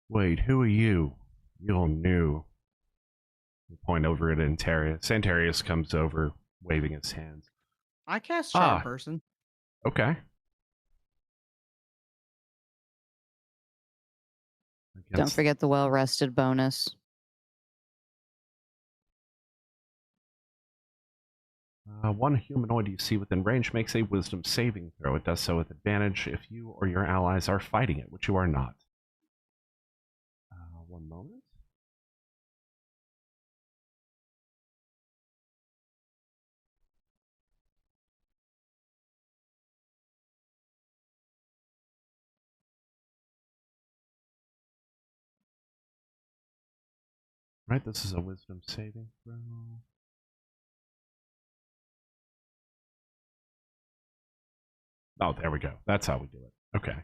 Wait, who are you? You're new. You point over at Anterius. Anterius comes over, waving his hands. I cast Charm Person. Okay. Don't forget the well-rested bonus. One humanoid you see within range makes a wisdom saving throw. It does so with advantage if you or your allies are fighting it, which you are not. One moment. Right, this is a wisdom saving throw. Oh, there we go. That's how we do it. Okay.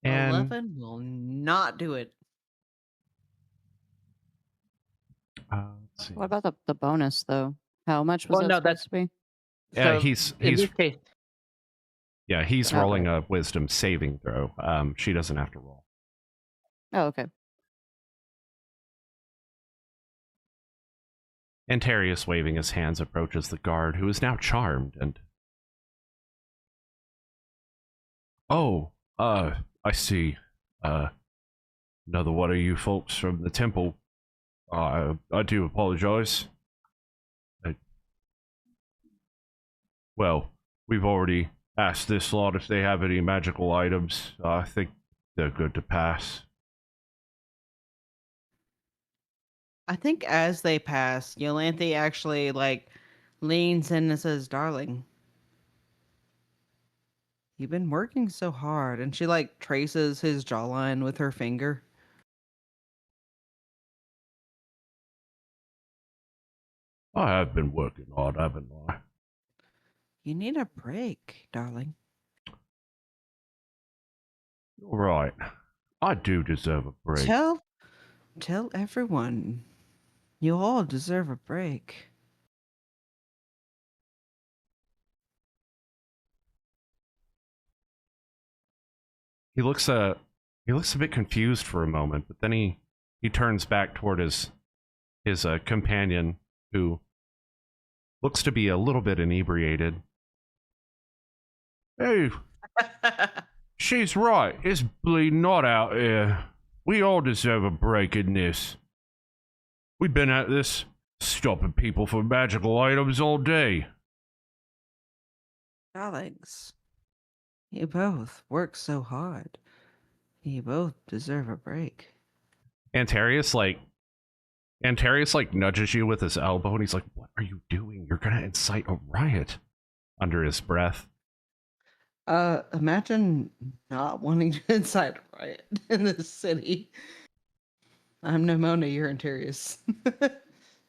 And 11 will not do it. let's see. What about the bonus, though? How much was Well, it no, supposed to be? Yeah, So, he's in this case, yeah, he's Okay. rolling a wisdom saving throw. She doesn't have to roll. Oh, okay. Anterius, waving his hands, approaches the guard, who is now charmed, and... Oh, I see. Another one of you folks from the temple. I do apologize. Well, we've already asked this lot if they have any magical items. I think they're good to pass. I think as they pass, Iolanthe actually leans in and says, "Darling, you've been working so hard," and she traces his jawline with her finger. I have been working hard, haven't I? You need a break, darling. All right. I do deserve a break. Tell everyone. You all deserve a break. He looks a bit confused for a moment, but then he turns back toward his companion, who looks to be a little bit inebriated. Hey, she's right. It's bleeding hot out here. We all deserve a break in this. We've been at this, stopping people for magical items all day. Darlings, you both work so hard. You both deserve a break. Anterius nudges you with his elbow, and he's like, "What are you doing? You're gonna incite a riot." Under his breath. Imagine not wanting to incite a riot in this city. I'm Nimona, you're Anterius.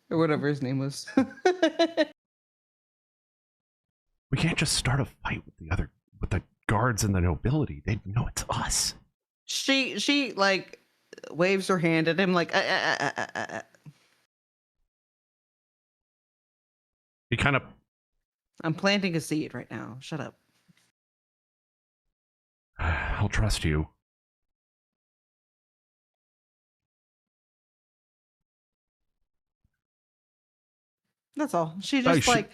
Or whatever his name was. We can't just start a fight with the guards and the nobility. They'd know it's us. She like waves her hand at him like He kind of. I'm planting a seed right now. Shut up. I'll trust you. That's all. She just like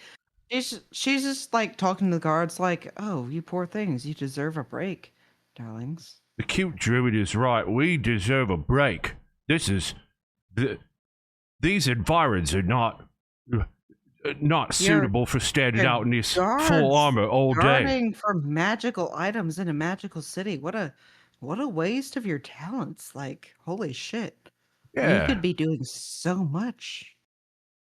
she's just like talking to the guards like, "Oh, you poor things. You deserve a break, darlings." The cute druid is right. We deserve a break. These environs are not suitable for standing out in this full armor all day. Guarding for magical items in a magical city. What a waste of your talents. Like, holy shit. Yeah. You could be doing so much.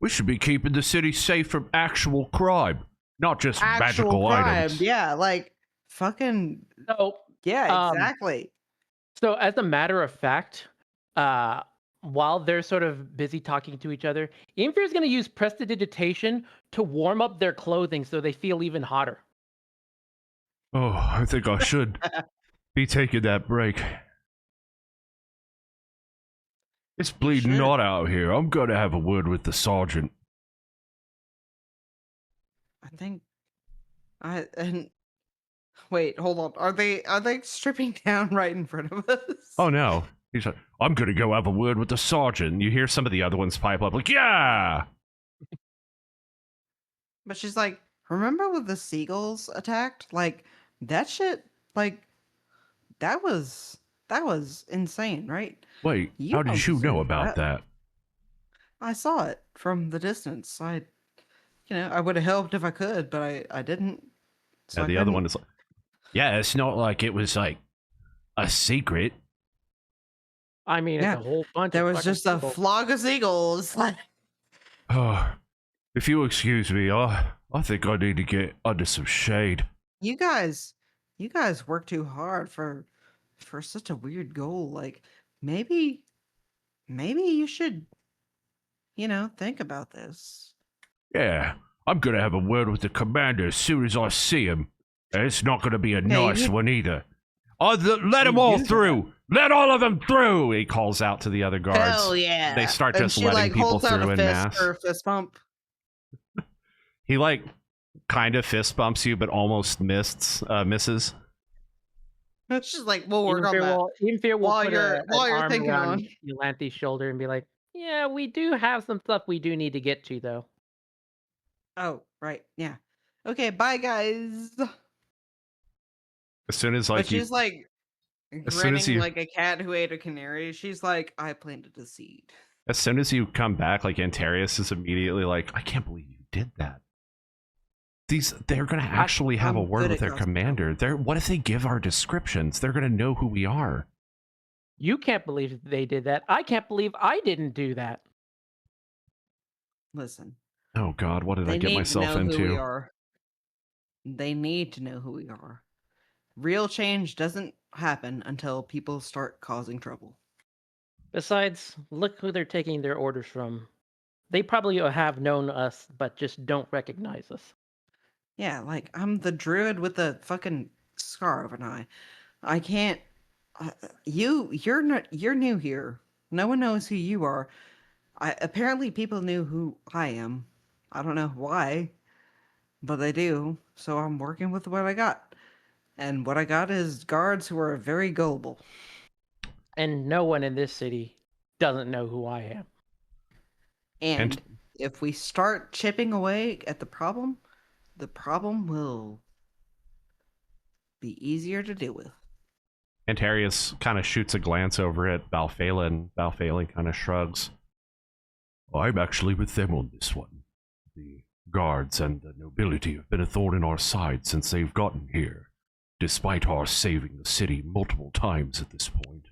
We should be keeping the city safe from actual crime, not just magical items. Yeah, like fucking. So Yeah, exactly. So as a matter of fact, while they're sort of busy talking to each other, Infir is going to use prestidigitation to warm up their clothing so they feel even hotter. Oh, I think I should be taking that break. It's bleeding hot out here. I'm going to have a word with the sergeant. Wait, hold on. Are they stripping down right in front of us? Oh no. He's like, I'm going to go have a word with the sergeant. You hear some of the other ones pipe up like, yeah. But she's like, remember when the seagulls attacked? Like, that shit, like, that was insane, right? Wait, how did you know about that? I saw it from the distance. I would have helped if I could, but I didn't. So yeah, the other one is like, yeah, it's not like it was like a secret. I mean, it's a whole bunch. There of was just a flock of seagulls. Oh, if you excuse me, I think I need to get under some shade. You guys work too hard for such a weird goal. Like, maybe you should, think about this. Yeah, I'm gonna have a word with the commander as soon as I see him. And it's not gonna be a nice one either. Let them all through. Let all of them through. He calls out to the other guards. Hell yeah! They start just letting people through en masse. Or a fist bump. He like kind of fist bumps you, but almost misses. It's just like, we'll work on that. Infir will while put you're thinking on Iolanthe's shoulder and be like, "Yeah, we do have some stuff we do need to get to, though." Oh, right, yeah. Okay, bye, guys. As soon as like she's like grinning like a cat who ate a canary. She's like, I planted a seed. As soon as you come back, like Anterius is immediately like, I can't believe you did that. They're gonna actually have a word with their commander. What if they give our descriptions? They're gonna know who we are. You can't believe they did that. I can't believe I didn't do that. Listen. Oh God, what did I get myself into? They need to know who we are. Real change doesn't happen until people start causing trouble. Besides, look who they're taking their orders from. They probably have known us, but just don't recognize us. Yeah, like, I'm the druid with the fucking scar over an eye. I can't... you're new here. No one knows who you are. Apparently people knew who I am. I don't know why, but they do. So I'm working with what I got. And what I got is guards who are very gullible. And no one in this city doesn't know who I am. And if we start chipping away at the problem will be easier to deal with. Anterius kind of shoots a glance over at Balphalin. Balphalin kind of shrugs. I'm actually with them on this one. The guards and the nobility have been a thorn in our side since they've gotten here, despite our saving the city multiple times at this point.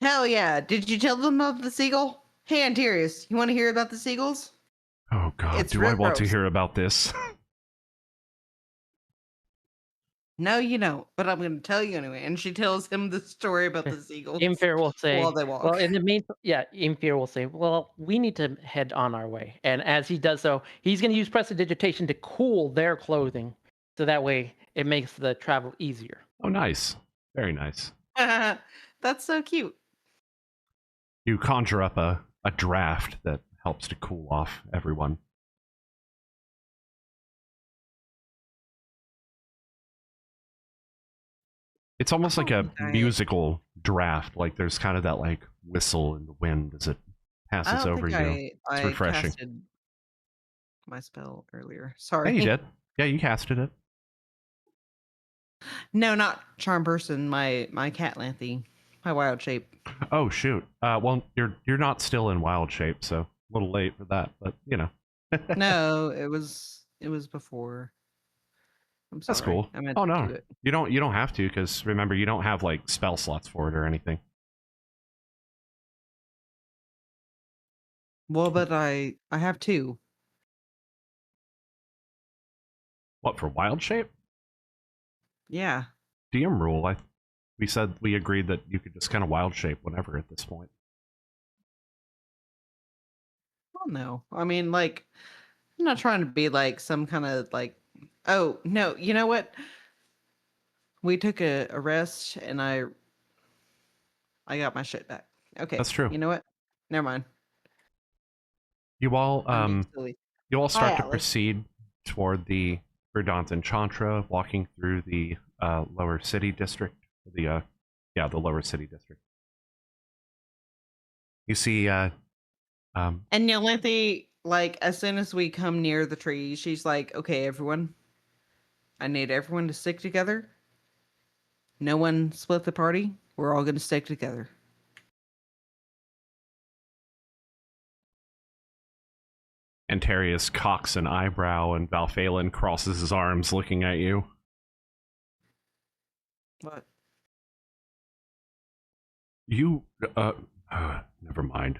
Hell yeah. Did you tell them of the seagull? Hey, Anterius, you want to hear about the seagulls? Oh God, do I want to hear about this? No, you don't. But I'm going to tell you anyway. And she tells him the story about the seagulls Imfir will say, while they walk. well, in the Imfir will say, well, we need to head on our way. And as he does so, he's going to use prestidigitation to cool their clothing. So that way it makes the travel easier. Oh, nice. Very nice. That's so cute. You conjure up a draft that helps to cool off everyone. It's almost like a musical draft. Like there's kind of that like whistle in the wind as it passes over you. It's refreshing. Casted my spell earlier. Yeah, Sorry. you did. Yeah, you casted it. No, not charm person. My Catlanthe, my wild shape. Oh shoot. Well, you're not still in wild shape, so a little late for that. But you know. No, it was before. I'm sorry. That's cool. I meant Oh to no, do it. you don't have to, because remember, you don't have like spell slots for it or anything. Well, but I have 2. What, for wild shape? Yeah. DM rule. We agreed that you could just kind of wild shape whenever at this point. Well, no. I mean, like, I'm not trying to be like some kind of like. Oh no! You know what? We took a rest, and I got my shit back. Okay, That's true. You know what? Never mind. You all I'm being silly. you all start Hi, to Atlas. proceed toward the Verdant Enchantra, walking through the lower city district. The lower city district. You see And Iolanthe, like, as soon as we come near the tree, she's like, "Okay, everyone, I need everyone to stick together. No one split the party. We're all going to stick together." Anterius cocks an eyebrow, and Valphalin crosses his arms, looking at you. What? You, never mind.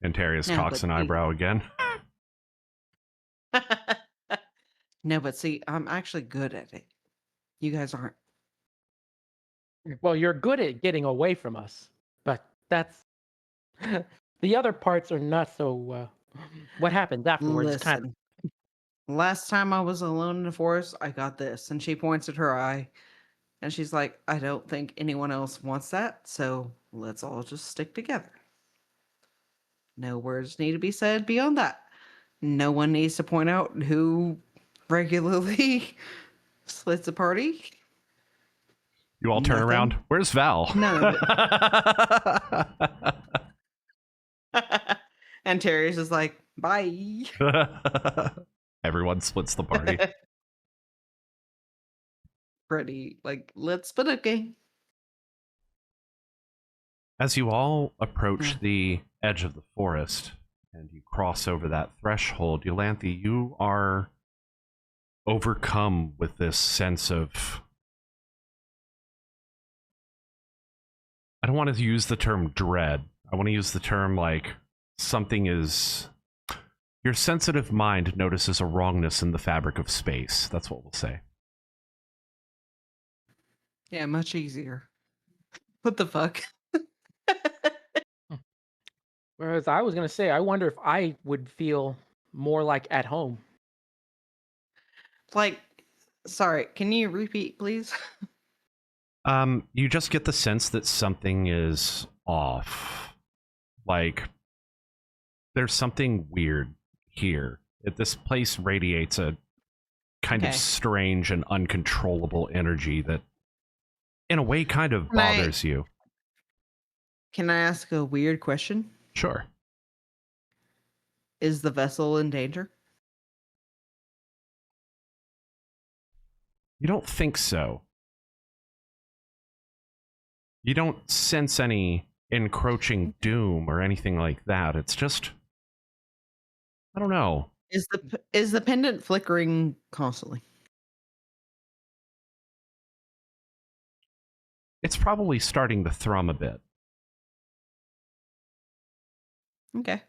Anterius No, cocks but an see- eyebrow again. No, but see, I'm actually good at it. You guys aren't. Well, you're good at getting away from us, but that's the other parts are not so. What happens afterwards? Kind of. Listen. Last time I was alone in the forest, I got this. And she points at her eye. And she's like, "I don't think anyone else wants that. So let's all just stick together. No words need to be said beyond that. No one needs to point out who regularly splits a party." You all turn Nothing. around. Where's Val? None of it. And Anterius is like, "Bye." Everyone splits the party. Pretty, like, let's split a game. As you all approach Yeah. the edge of the forest and you cross over that threshold, Iolanthe, you are overcome with this sense of... I don't want to use the term dread. I want to use the term like something is... Your sensitive mind notices a wrongness in the fabric of space. That's what we'll say. Yeah, much easier. What the fuck? Whereas I was gonna say, I wonder if I would feel more like at home. Like, sorry, can you repeat, please? You just get the sense that something is off. Like, there's something weird here. This place radiates a kind of Okay. strange and uncontrollable energy that, in a way, kind of Can I- bothers you. Can I ask a weird question? Sure. Is the vessel in danger? You don't think so. You don't sense any encroaching doom or anything like that. It's just... I don't know. Is the pendant flickering constantly? It's probably starting to thrum a bit. Okay.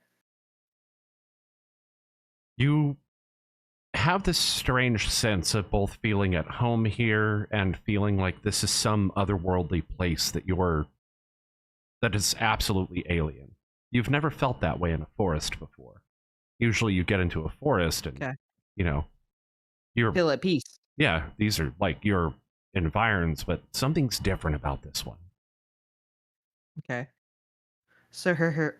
You have this strange sense of both feeling at home here and feeling like this is some otherworldly place that is absolutely alien. You've never felt that way in a forest before. Usually you get into a forest and, Okay. you know, you're, Feel at peace. yeah, these are like your environs, but something's different about this one. Okay. So her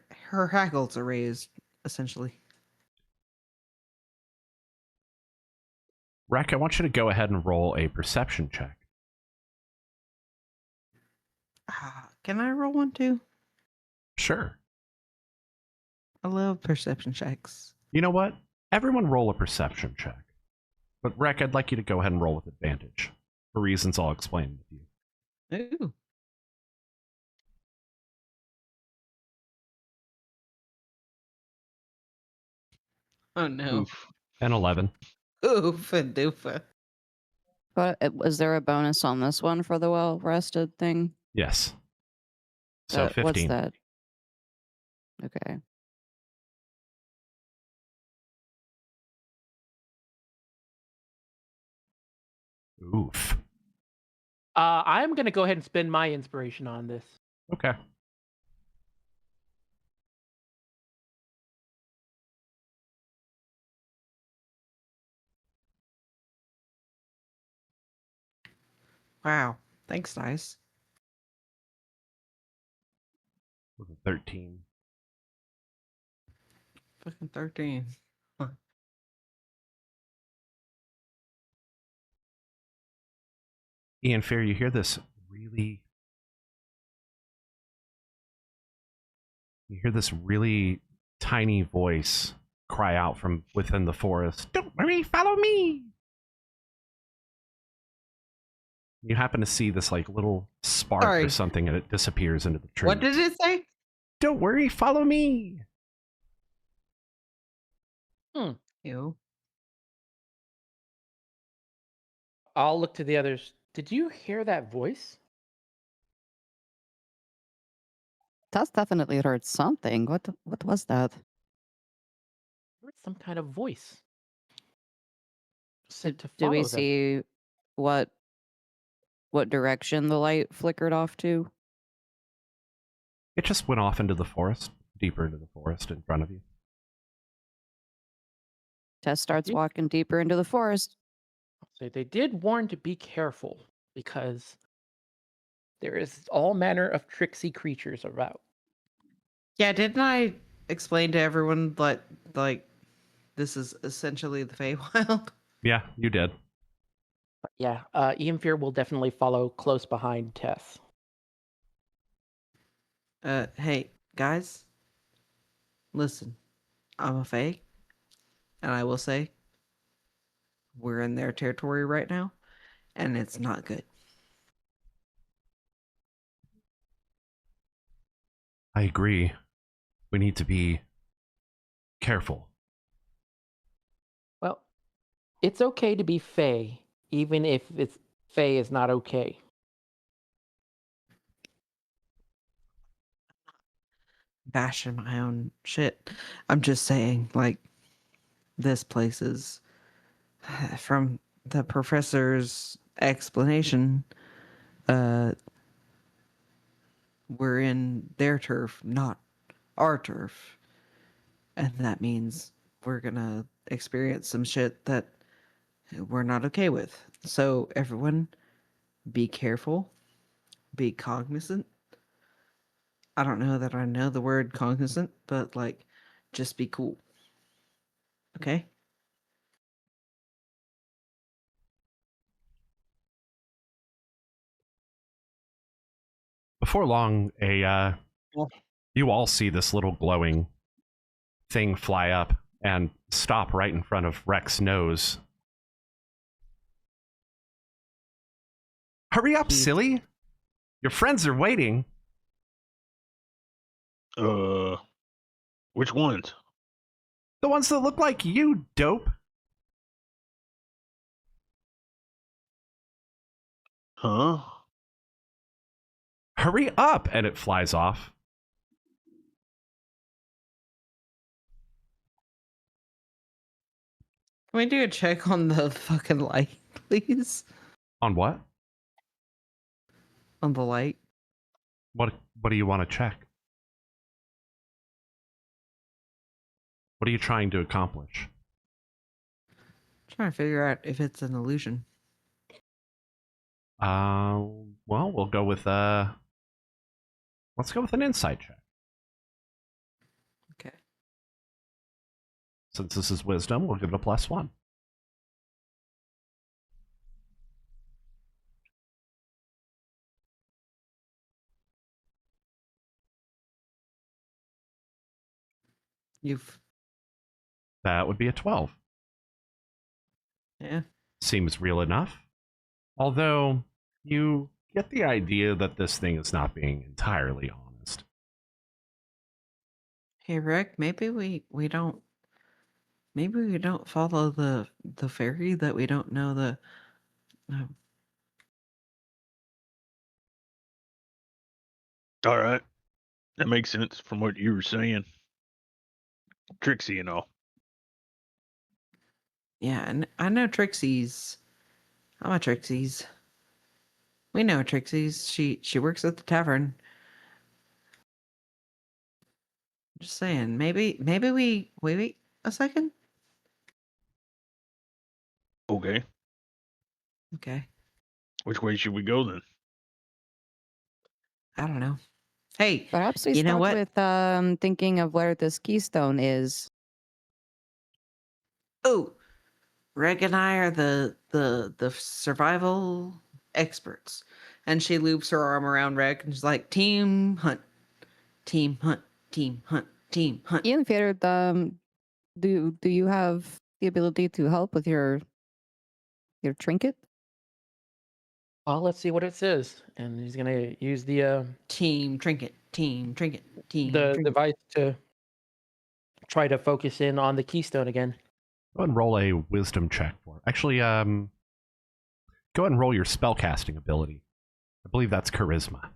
hackles are raised, essentially. Rek, I want you to go ahead and roll a perception check. Can I roll one too? Sure. I love perception checks. You know what? Everyone roll a perception check. But Rek, I'd like you to go ahead and roll with advantage. For reasons I'll explain with you. Ooh. Oh no. Oof. And 11. Oofa doofa. But was there a bonus on this one for the well-rested thing? Yes. So 15. What's that? Okay. Oof. I'm going to go ahead and spend my inspiration on this. Okay. Wow. Thanks, dice. With a 13. Fucking 13. Huh. Ian Fair, you hear this really... You hear this really tiny voice cry out from within the forest. Don't worry, follow me! You happen to see this like little spark or Sorry. something, and it disappears into the tree. What did it say? Don't worry, follow me! Ew. I'll look to the others. Did you hear that voice? That's definitely heard something. What was that? I heard some kind of voice. Said to Do follow we them. see what direction the light flickered off to? It just went off into the forest, deeper into the forest in front of you. Tess starts Yeah. walking deeper into the forest. So they did warn to be careful because there is all manner of tricksy creatures about. Yeah, didn't I explain to everyone that, like, this is essentially the Feywild? Yeah, you did. But yeah, Ian Fear will definitely follow close behind Tess. Hey, guys. Listen, I'm a Fey. And I will say, we're in their territory right now, and it's not good. I agree. We need to be careful. Well, it's okay to be Fey, even if it's Fey is not okay. Bashing my own shit. I'm just saying, like, this place is, from the professor's explanation, we're in their turf, not our turf. And that means we're gonna experience some shit that we're not okay with. So, everyone, be careful, be cognizant. I don't know that I know the word cognizant, but, like, just be cool. Okay? Before long, you all see this little glowing thing fly up and stop right in front of Rek's nose. Hurry up, silly! Your friends are waiting. Which ones? The ones that look like you, dope. Huh? Hurry up! And it flies off. we do a check on the fucking light, please? On what? On the light. What do you want to check? What are you trying to accomplish? Trying to figure out if it's an illusion. Well, we'll go with let's go with an insight check. Okay. Since this is wisdom, we'll give it a +1. That would be a 12. Yeah. Seems real enough. Although you get the idea that this thing is not being entirely honest. Hey Rick, maybe we don't follow the fairy that we don't know the All right. That makes sense from what you were saying. Trixie and all. yeah, and I know Trixie's. I'm a Trixie's. We know Trixie's. She works at the tavern. Just saying, maybe we wait a second. Okay. Okay. Which way should we go then? I don't know. Hey, Perhaps we you know start what? with thinking of where this keystone is. Oh, Reg and I are the survival experts. And she loops her arm around Reg and she's like, team hunt, team hunt, team hunt, team hunt. Ian Fader, do you have the ability to help with your trinket? Well, let's see what it says. And he's gonna use the Team trinket, team trinket, team trinket. device to try to focus in on the keystone again. Go ahead and roll a wisdom check for it. Actually, go ahead and roll your spellcasting ability. I believe that's charisma.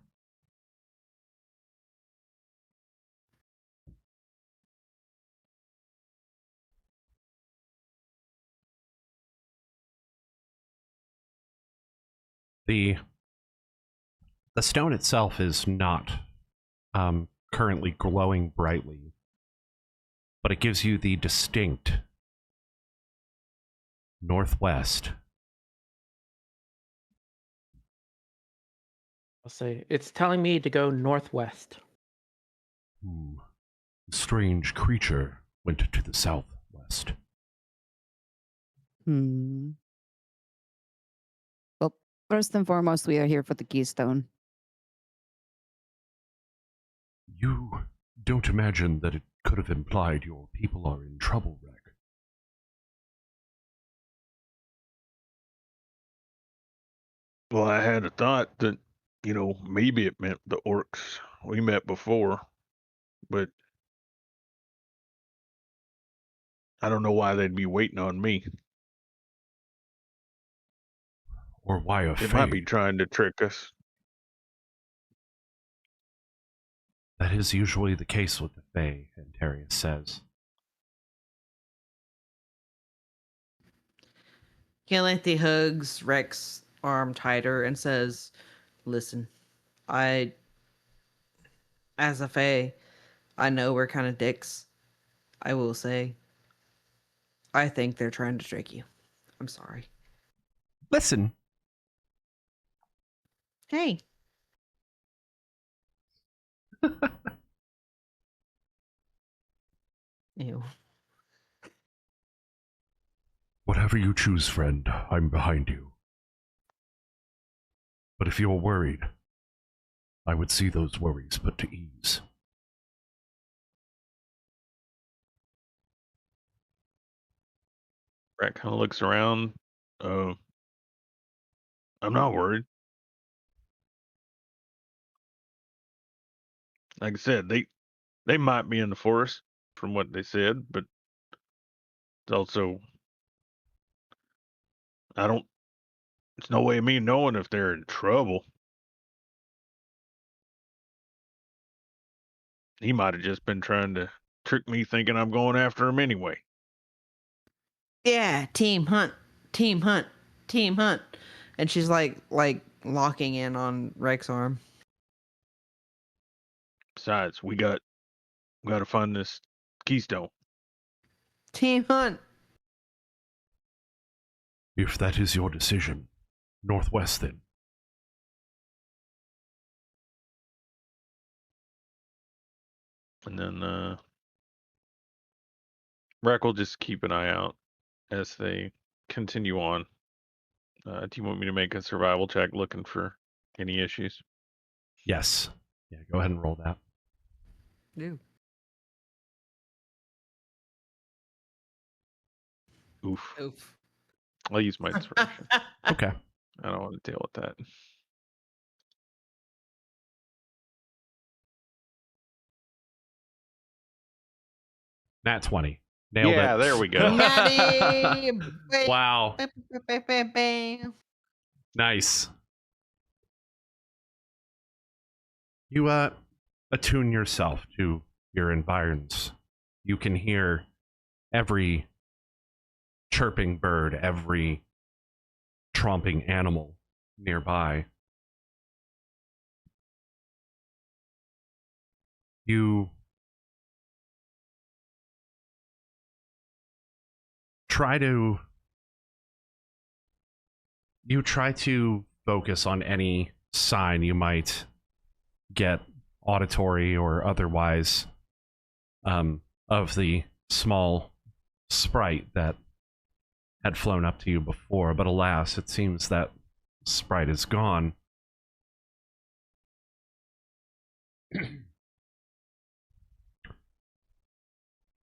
The stone itself is not currently glowing brightly, but it gives you the distinct northwest. I'll say it's telling me to go northwest. A strange creature went to the southwest. Well, first and foremost, we are here for the keystone. You don't imagine that it could have implied your people are in trouble, Reg? Well, I had a thought that, maybe it meant the orcs we met before, but I don't know why they'd be waiting on me. Or why a They fae? might be trying to trick us. That is usually the case with the fae, Anterius says. Iolanthe hugs Rex's arm tighter and says, listen, as a fae, I know we're kind of dicks. I will say, I think they're trying to trick you. I'm sorry. Listen. Hey. Ew. Whatever you choose, friend, I'm behind you. But if you're worried, I would see those worries put to ease. Rat kind of looks around. I'm not worried. Like I said, they might be in the forest from what they said, but it's also there's no way of me knowing if they're in trouble. He might have just been trying to trick me thinking I'm going after him anyway. Yeah, team hunt, team hunt, team hunt. And she's like locking in on Rex's arm. Besides, we got to find this keystone. Team hunt. If that is your decision, northwest then. And then Rack will just keep an eye out as they continue on. Do you want me to make a survival check looking for any issues? Yes. Yeah, go ahead and roll that. Ew. Oof. Oof. I'll use my inspiration. Okay. I don't want to deal with that. Nat 20. Nailed Yeah, it. there we go. Natty! Wow. Bam. Nice. You attune yourself to your environs. You can hear every chirping bird, every tromping animal nearby. You try to focus on any sign you might get, auditory or otherwise, of the small sprite that had flown up to you before, but alas, it seems that sprite is gone.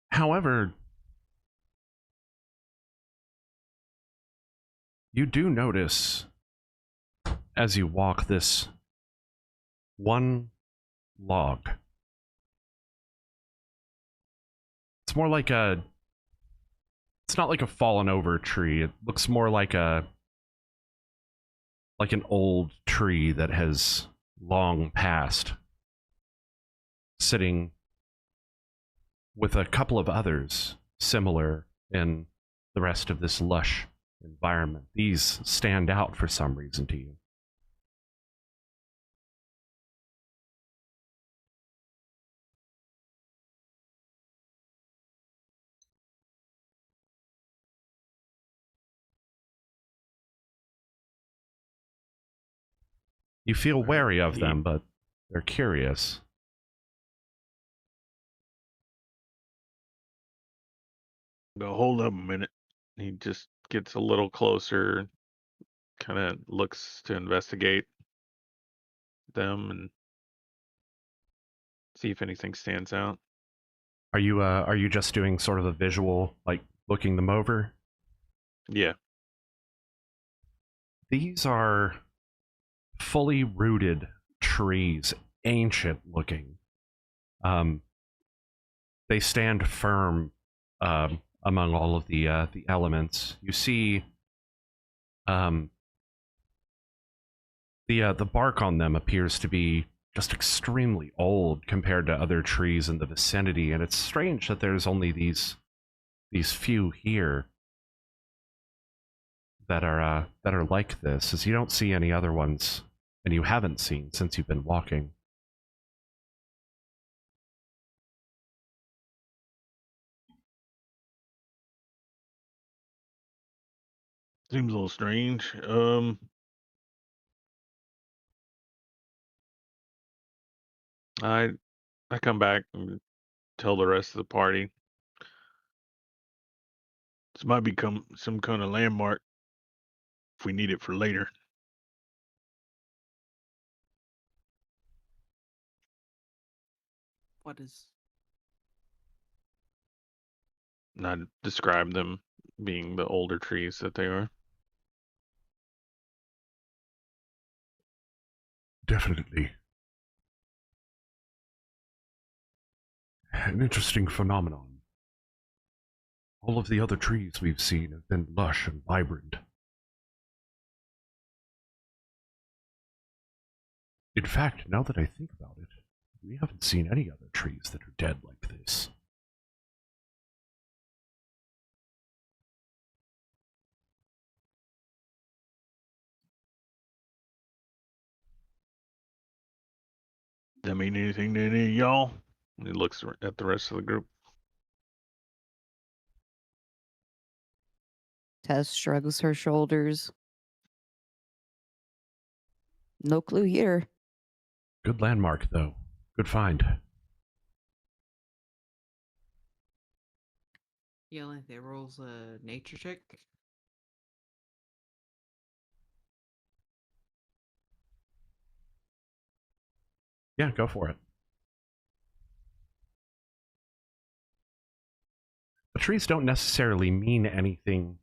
However, you do notice as you walk this one log. It's more like it's not like a fallen over tree. It looks more like an old tree that has long passed, sitting with a couple of others similar in the rest of this lush environment. These stand out for some reason to you. You feel wary of them, but they're curious. Go, hold up a minute. He just gets a little closer, kind of looks to investigate them and see if anything stands out. Are you just doing sort of a visual, like looking them over? Yeah. These are fully rooted trees, ancient looking. They stand firm among all of the elements. You see, the bark on them appears to be just extremely old compared to other trees in the vicinity, and it's strange that there's only these few here that are like this, as you don't see any other ones, and you haven't seen since you've been walking. Seems a little strange. I come back and tell the rest of the party. This might become some kind of landmark if we need it for later. What is? Not describe them being the older trees that they are. Definitely. An interesting phenomenon. All of the other trees we've seen have been lush and vibrant. In fact, now that I think about it, we haven't seen any other trees that are dead like this. That mean anything to any of y'all? And he looks at the rest of the group. Tess shrugs her shoulders. No clue here. Good landmark, though. Good find. Iolanthe rolls a nature check. Yeah, go for it. The trees don't necessarily mean anything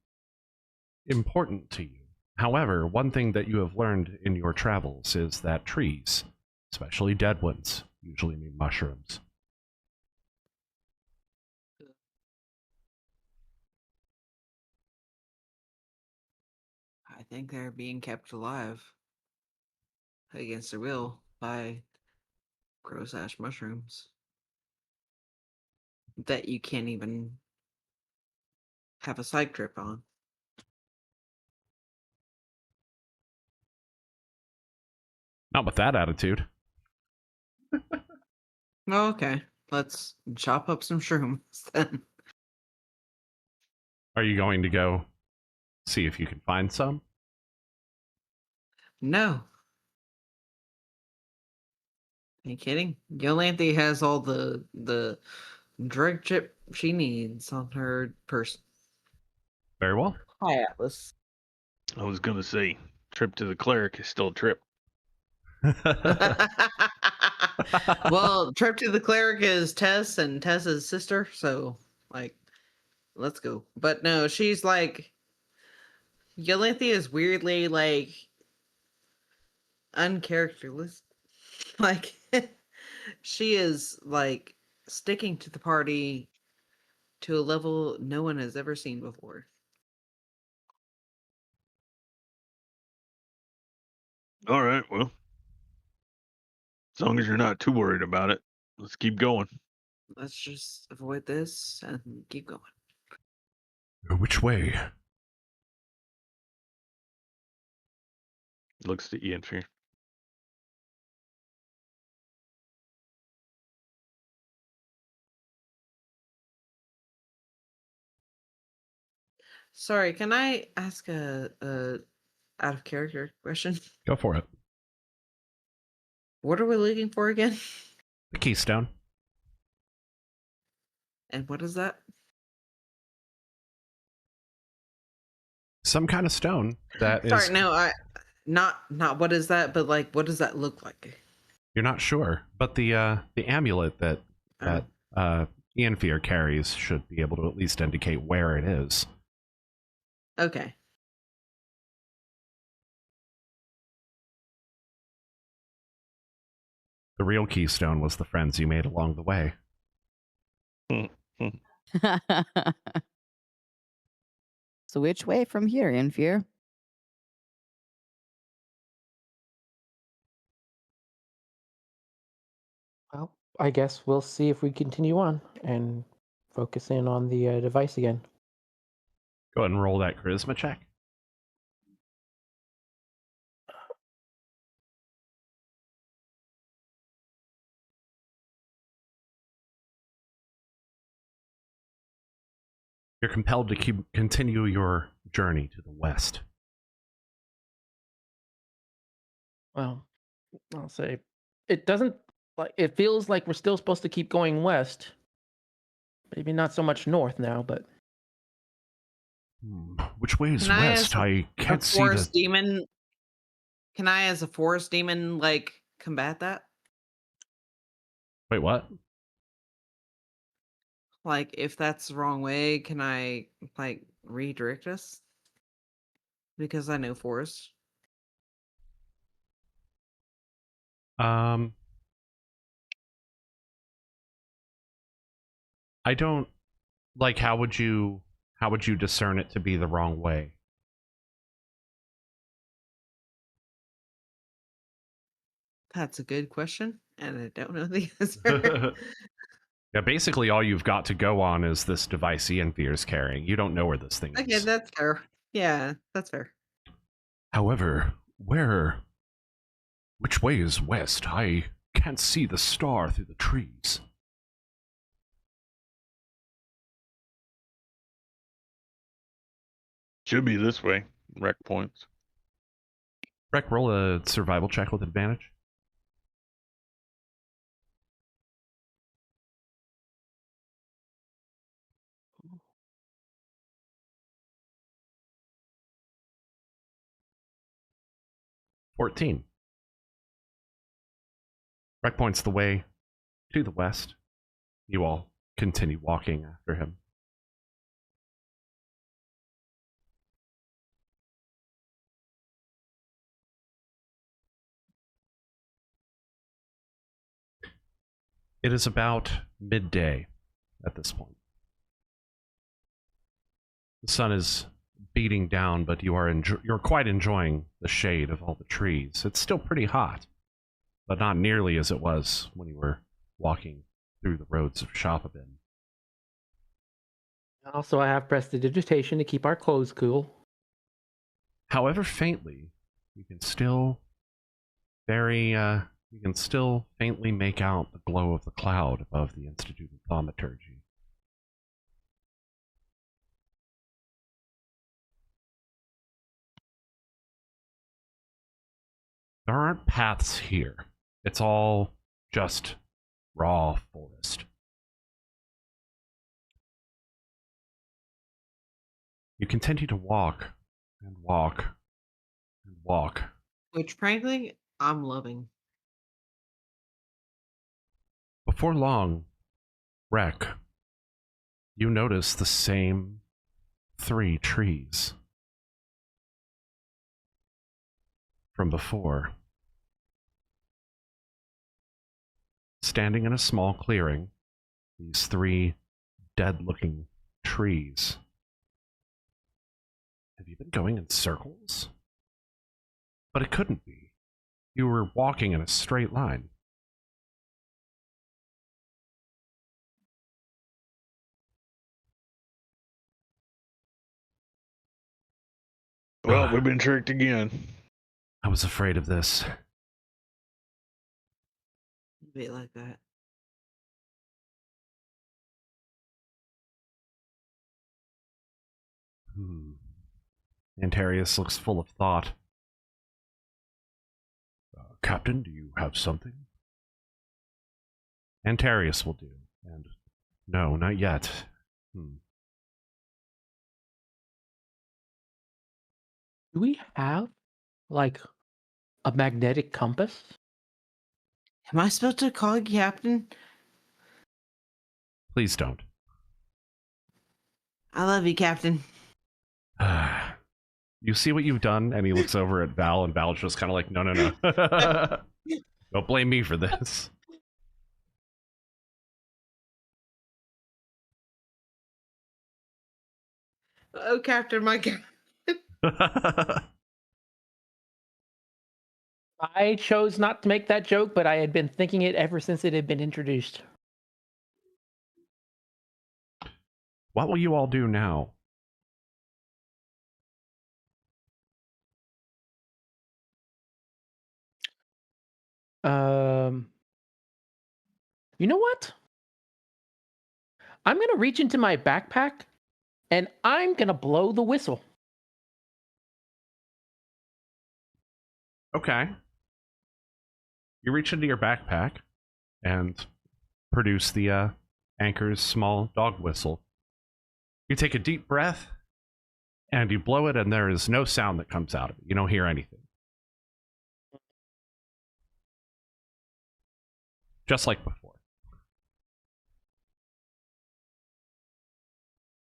important to you. However, one thing that you have learned in your travels is that trees, especially dead ones, usually mean mushrooms. I think they're being kept alive against their will by gross ash mushrooms that you can't even have a psych trip on. Not with that attitude. Oh, okay. Let's chop up some shrooms then. Are you going to go see if you can find some? No. Are you kidding? Iolanthe has all the drug chip she needs on her person. Very well. Hi, Atlas. I was gonna say, trip to the cleric is still a trip. Well, trip to the cleric is Tess and Tess's sister, so like, let's go. But no, she's like, Iolanthe is weirdly like uncharacterless. Like, she is like sticking to the party to a level no one has ever seen before. All right, well, as long as you're not too worried about it, let's keep going. Let's just avoid this and keep going. Which way? Looks to Ian Fear. Sorry, can I ask a out of character question? Go for it. What are we looking for again? The keystone. And what is that? Some kind of stone that is... Sorry, no, I not what is that, but like what does that look like? You're not sure, but the amulet that Ian Fear carries should be able to at least indicate where it is. Okay. The real keystone was the friends you made along the way. So which way from here, Infear? Well, I guess we'll see if we continue on and focus in on the device again. Go ahead and roll that charisma check. You're compelled to continue your journey to the west. Well, I'll say it doesn't like it feels like we're still supposed to keep going west. Maybe not so much north now, but Which way is Can I west? ask I can't a see forest the... demon. Can I, as a forest demon, like combat that? Wait, what? Like, if that's the wrong way, can I like redirect us? Because I know forest. I don't like how would you discern it to be the wrong way? That's a good question, and I don't know the answer. Yeah, basically all you've got to go on is this device Ian Fear's carrying. You don't know where this thing Okay, is. that's fair. Yeah, that's fair. However, which way is west? I can't see the star through the trees. Should be this way. Rec points. Rec, roll a survival check with advantage. $14. Rec points the way to the west. You all continue walking after him. It is about midday at this point. The sun is beating down, but you're quite enjoying the shade of all the trees. It's still pretty hot, but not nearly as it was when you were walking through the roads of Shopabin. Also, I have prestidigitation to keep our clothes cool. However faintly, you can still faintly make out the glow of the cloud above the Institute of Thaumaturgy. There aren't paths here. It's all just raw forest. You continue to walk and walk and walk. Which, frankly, I'm loving. Before long, Rec, you notice the same 3 trees from before. Standing in a small clearing, these 3 dead-looking trees. Have you been going in circles? But it couldn't be. You were walking in a straight line. Well, we've been tricked again. I was afraid of this. A bit like that. Anterius looks full of thought. Captain, do you have something? Anterius will do. And no, not yet. Do we have, like, a magnetic compass? Am I supposed to call you Captain? Please don't. I love you, Captain. You see what you've done? And he looks over at Val, and Val's just kind of like, no. Don't blame me for this. Oh, Captain, my God. I chose not to make that joke, but I had been thinking it ever since it had been introduced. What will you all do now? You know what? I'm gonna reach into my backpack and I'm gonna blow the whistle. Okay. You reach into your backpack and produce the Anchor's small dog whistle. You take a deep breath and you blow it, and there is no sound that comes out of it. You don't hear anything. Just like before.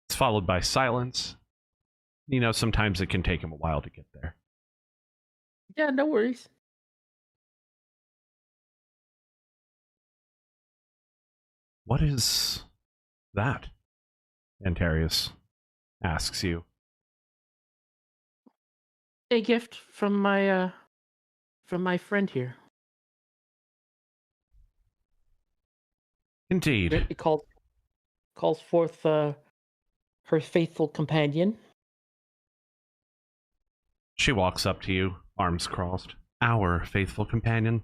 It's followed by silence. You know, sometimes it can take him a while to get there. Yeah, no worries. What is that? Anterius asks you. A gift from my friend here. Indeed. It calls forth her faithful companion. She walks up to you, arms crossed. Our faithful companion.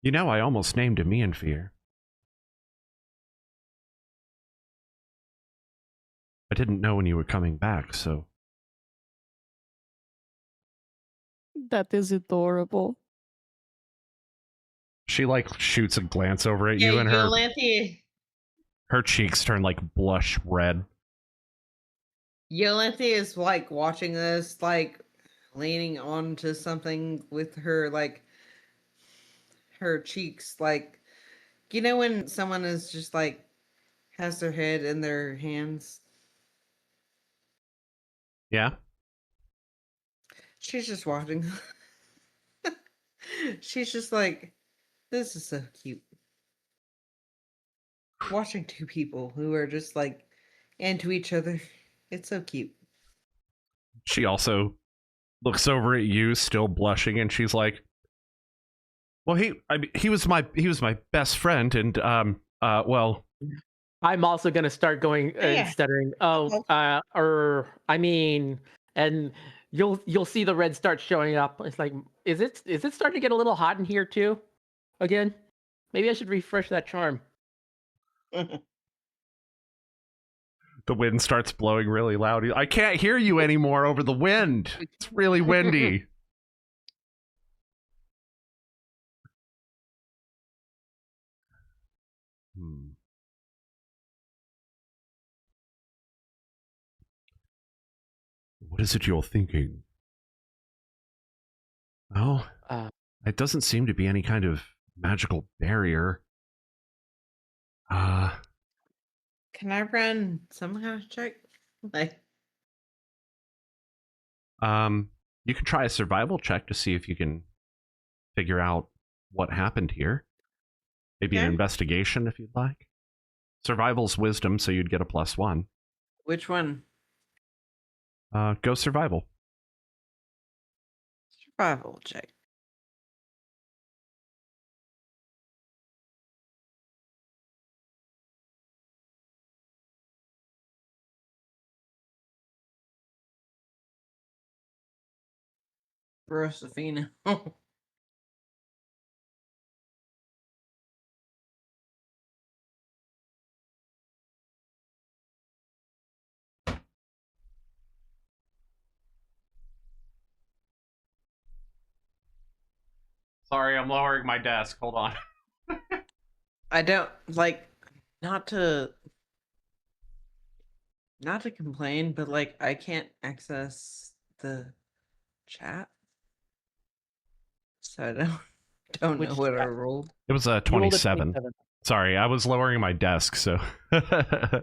You know, I almost named him Ian Fear. I didn't know when you were coming back, so... That is adorable. She, like, shoots a glance over at you, Yeah, and Iolanthe. her cheeks turn, like, blush red. Iolanthe is like watching this, like leaning onto something with her, like her cheeks, like you know when someone is just like has their head in their hands. Yeah? She's just watching. She's just like, this is so cute. Watching two people who are just like into each other. It's so cute. She also looks over at you, still blushing, and she's like, "Well, he was my best friend, and well, I'm also gonna start going Yeah. stuttering. And you'll see the red start showing up. It's like, is it starting to get a little hot in here too? Again, maybe I should refresh that charm. the wind starts blowing really loud. I can't hear you anymore over the wind. It's really windy." What is it you're thinking? Well, it doesn't seem to be any kind of magical barrier. Can I run some kind of check? Like, You can try a survival check to see if you can figure out what happened here. Maybe an Okay. investigation if you'd like. Survival's wisdom, so you'd get a +1. which one? Go survival. Survival check. Rosafina. Sorry, I'm lowering my desk. Hold on. I don't like not to complain, but like I can't access the chat, so I don't Which know what I chat? rolled. It was a You rolled a 27. Sorry, I was lowering my desk, so...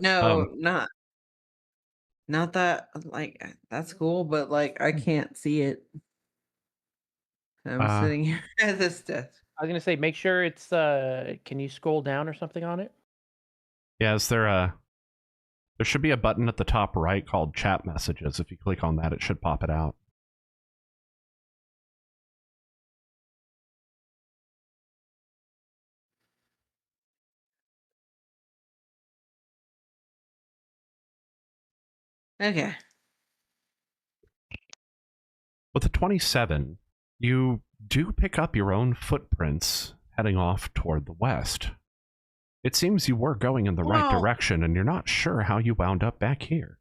No, not that. Like that's cool, but like I can't see it. I'm sitting here at this desk. I was gonna say, make sure it's. Can you scroll down or something on it? Yeah, is there a... There should be a button at the top right called Chat Messages. If you click on that, it should pop it out. Okay. With a 27, you do pick up your own footprints heading off toward the west. It seems you were going in the right Wow. direction, and you're not sure how you wound up back here.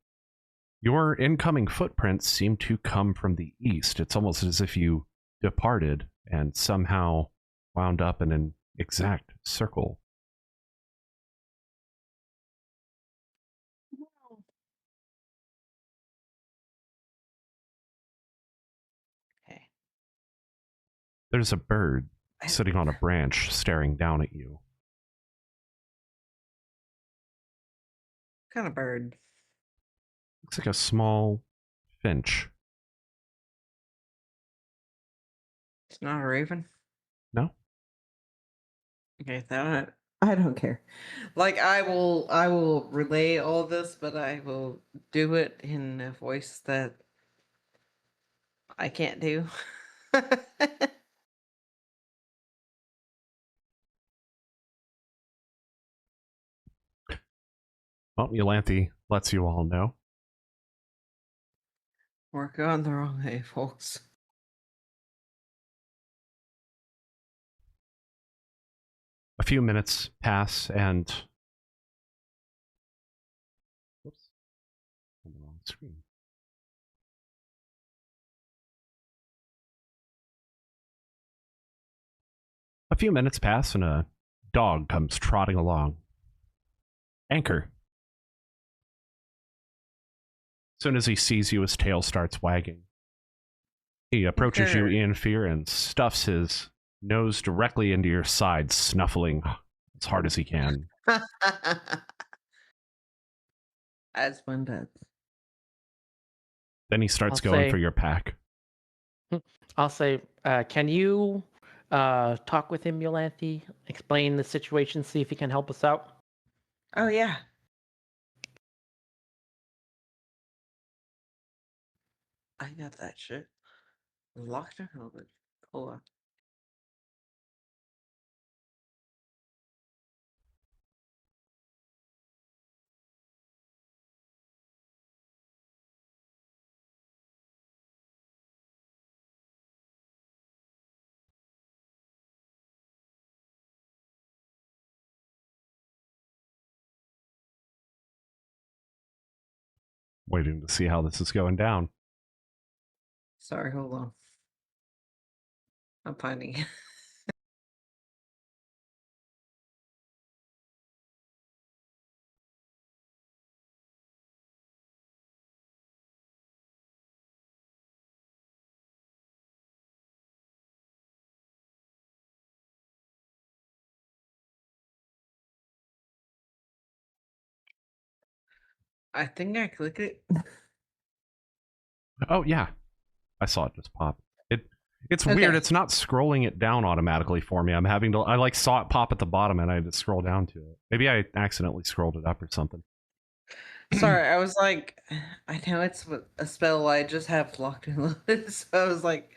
Your incoming footprints seem to come from the east. It's almost as if you departed and somehow wound up in an exact circle. Okay. There's a bird sitting on a branch staring down at you. What kind of bird? Looks like a small finch. It's not a raven. No? Okay, that I don't care. Like I will relay all this, but I will do it in a voice that I can't do. Well, Iolanthe lets you all know. We're going the wrong way, folks. few minutes pass, and whoops, on the wrong screen. A few minutes pass, and a dog comes trotting along. Anchor. As soon as he sees you, his tail starts wagging. He approaches you in fear and stuffs his nose directly into your side, snuffling as hard as he can. As one does. Then he starts I'll going say- for your pack. I'll say, can you talk with him, Iolanthe? Explain the situation, see if he can help us out? Oh, yeah. I got that shit. Locked in hold it. Hold on. Waiting to see how this is going down. Sorry, hold on. I'm finding it. I think I clicked it. Oh, yeah. I saw it just pop. It's Okay. weird. It's not scrolling it down automatically for me. I saw it pop at the bottom and I had to scroll down to it. Maybe I accidentally scrolled it up or something. Sorry, I was like, I know it's a spell I just have locked and loaded, so I was like,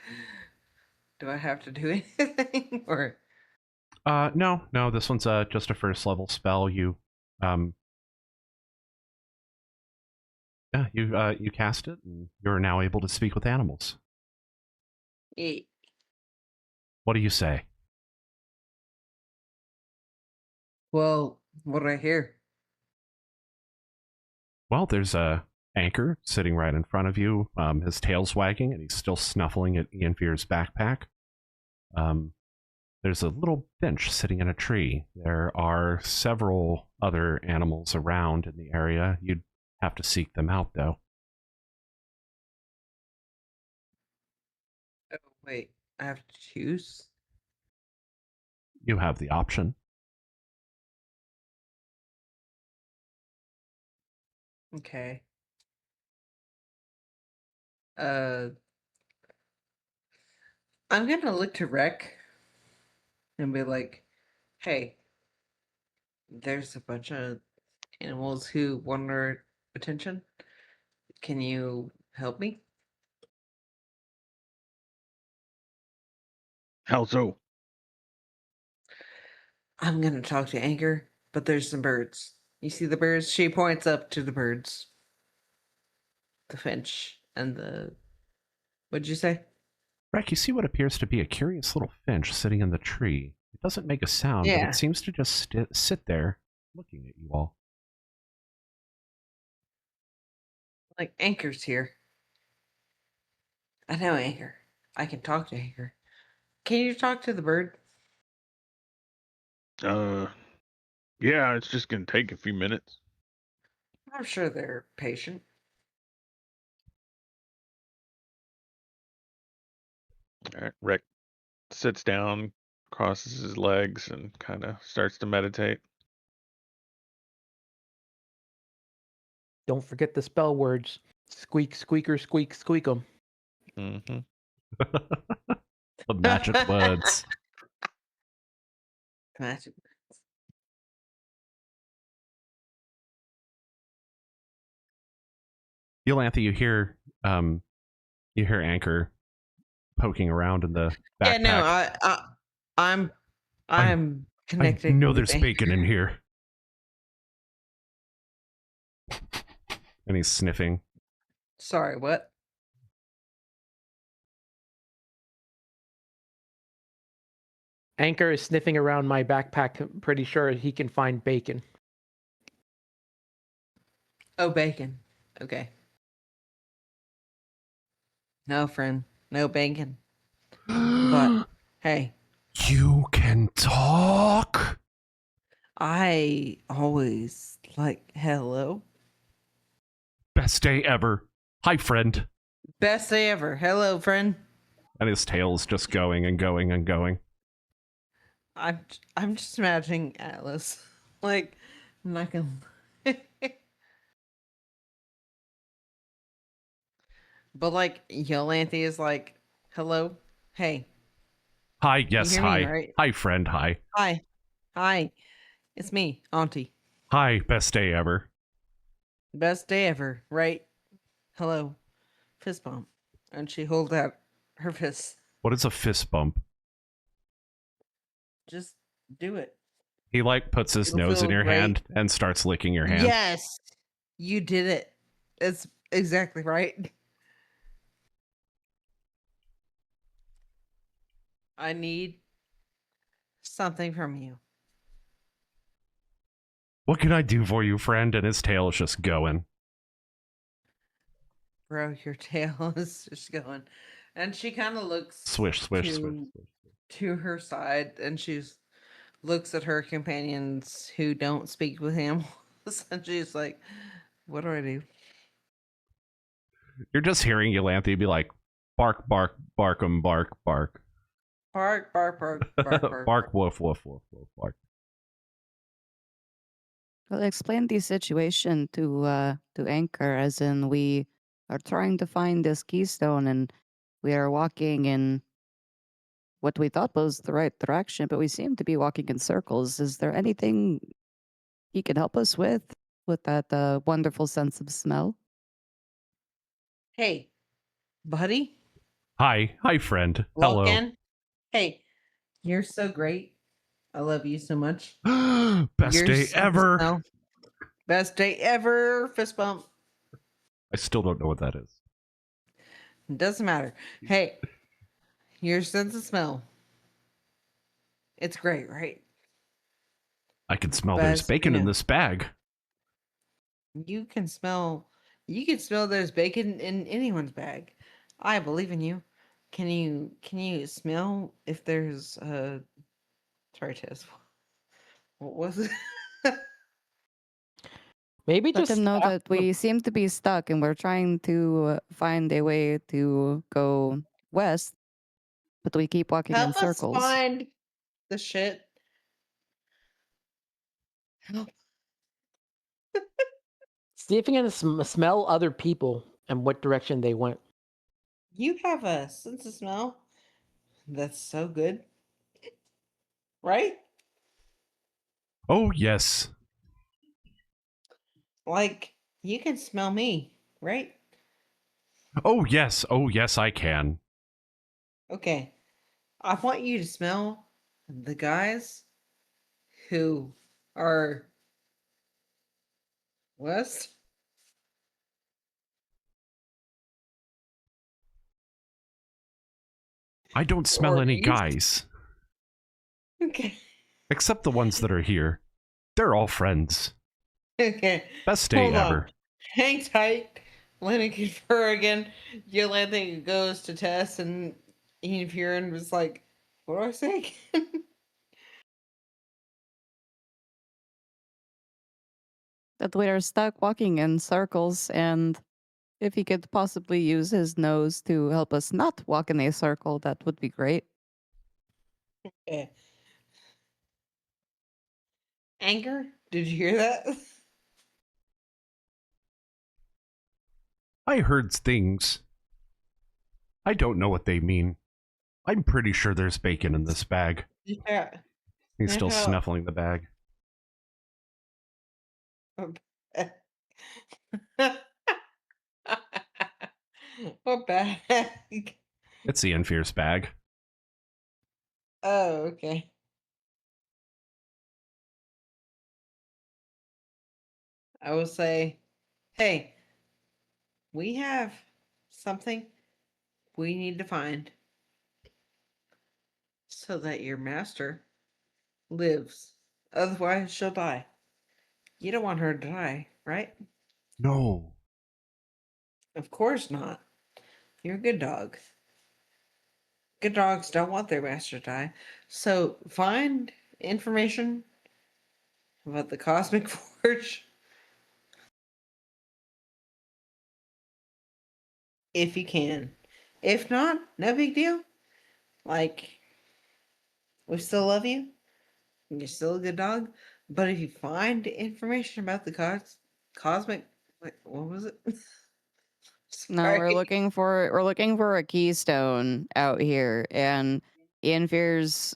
do I have to do anything? Or No, this one's just a first level spell. You you cast it and you're now able to speak with animals. What do you say? Well, what do I hear? Well, there's a anchor sitting right in front of you. His tail's wagging, and he's still snuffling at Ian Fear's backpack. There's a little bench sitting in a tree. There are several other animals around in the area. You'd have to seek them out, though. Oh, wait, I have to choose? You have the option. Okay. I'm gonna look to Rec and be like, hey, there's a bunch of animals who want our attention. Can you help me? How so? I'm gonna talk to Anchor, but there's some birds. You see the birds? She points up to the birds. The finch and the... What'd you say? Rek, you see what appears to be a curious little finch sitting in the tree. It doesn't make a sound, but Yeah. it seems to just sit there looking at you all. Like, Anchor's here. I know Anchor. I can talk to Anchor. Can you talk to the bird? Yeah, it's just gonna take a few minutes. I'm sure they're patient. All right, Rick sits down, crosses his legs, and kind of starts to meditate. Don't forget the spell words. Squeak, squeaker, squeak, squeak 'em. Mm-hmm. The magic words. Magic. Iolanthe, you hear Anchor poking around in the backpack. Yeah, no, I'm connecting. I know with there's Anchor. bacon in here. And he's sniffing. Sorry, what? Anchor is sniffing around my backpack. I'm pretty sure he can find bacon. Oh, bacon. Okay. No, friend. No bacon. But hey, You can talk? I always like hello. Best day ever. Hi, friend. Best day ever. Hello, friend. And his tail's just going and going and going. I'm just imagining Atlas. Like, I'm not gonna. But like, Iolanthe is like, hello, hey, Hi, yes, hear me, hi. right? Hi, friend, hi. Hi, it's me, Auntie. Hi, best day ever. Best day ever, right? Hello, fist bump, and she holds out her fist. What is a fist bump? Just do it. He, like, puts his It'll nose in feel your great. hand and starts licking your hand. Yes, you did it. It's exactly right. I need something from you. What can I do for you, friend? And his tail is just going. Bro, your tail is just going. And she kind of looks Swish, swish, swish, to, swish. to her side and she's looks at her companions who don't speak with animals and she's like, what do I do? You're just hearing Iolanthe be like, bark, bark, barkum, bark, bark. Bark, bark, bark, bark, bark. Bark, woof, woof, woof, woof, bark. Well, explain the situation to Anchor, as in we are trying to find this keystone and we are walking in what we thought was the right direction, but we seem to be walking in circles. Is there anything he can help us with that wonderful sense of smell? Hey, buddy, Hi, hi, friend. walk Hello. in. Hey, you're so great. I love you so much. Best You're day so ever. smell. Best day ever. Fist bump. I still don't know what that is. Doesn't matter. Hey, your sense of smell. It's great, right? I can smell there's bacon in this bag. You can smell there's bacon in anyone's bag. I believe in you. Can you smell if there's sorry, Tess. What was it? Maybe Let just him know ask that the- we seem to be stuck and we're trying to find a way to go west, but we keep walking in Help us circles. find the shit. Help. see if you can smell other people and what direction they went. You have a sense of smell that's so good. Right? Oh, yes. Like you can smell me, right? Oh, yes. Oh, yes, I can. Okay. I want you to smell the guys who are west. I don't smell Or any east. guys. Okay. Except the ones that are here. They're all friends. Okay. Best day Hold on. ever. Hang tight. Let me confer again. Iolanthe goes to Tess and Ian Furin was like, what do I say? That we are stuck walking in circles, and if he could possibly use his nose to help us not walk in a circle, that would be great. Okay. Anger? Did you hear that? I heard things. I don't know what they mean. I'm pretty sure there's bacon in this bag. Yeah. He's still Yeah. snuffling the bag. What bag? It's the Enfier's bag. Oh, okay. I will say, hey, we have something we need to find. So that your master lives. Otherwise, she'll die. You don't want her to die, right? No. Of course not. You're a good dog. Good dogs don't want their master to die. So find information about the Cosmic Forge if you can. If not, no big deal. Like, we still love you. You're still a good dog. But if you find information about the cosmic, what was it? No, we're looking for a keystone out here, and Ian Fear's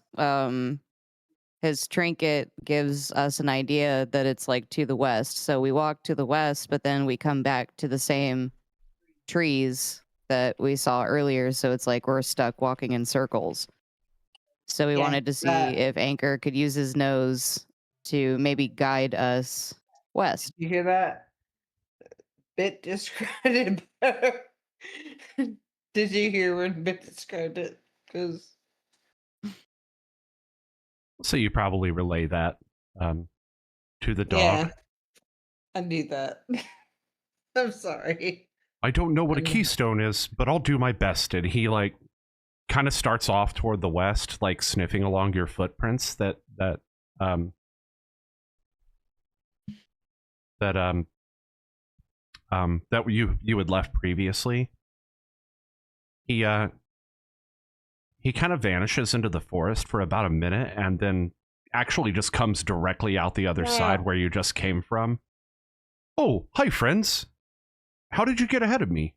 his trinket gives us an idea that it's like to the west. So we walk to the west, but then we come back to the same trees that we saw earlier. So it's like we're stuck walking in circles. So we Yeah, wanted to see if Anchor could use his nose to maybe guide us west. You hear that? Bit described it better. Did you hear when Bit described it? Because So you probably relay that to the dog. yeah, I knew that. I'm sorry. I don't know what a I mean- keystone is, but I'll do my best. And he like kind of starts off toward the west, like sniffing along your footprints that you had left previously. He kind of vanishes into the forest for about a minute and then actually just comes directly out the other side where you just came from. Oh, hi friends. How did you get ahead of me?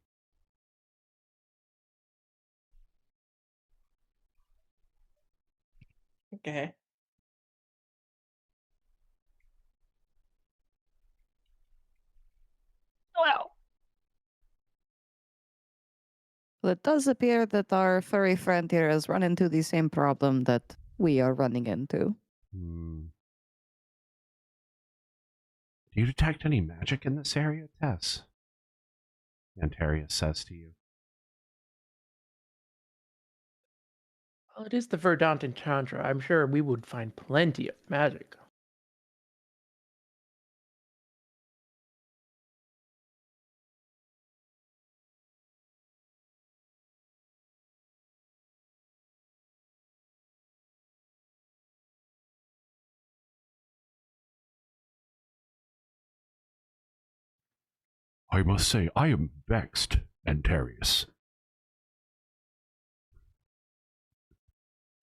Okay. Well, it does appear that our furry friend here has run into the same problem that we are running into. Do you detect any magic in this area, Tess? Anterius says to you. Well, it is the Verdant Enchantra. I'm sure we would find plenty of magic. I must say, I am vexed, Anterius.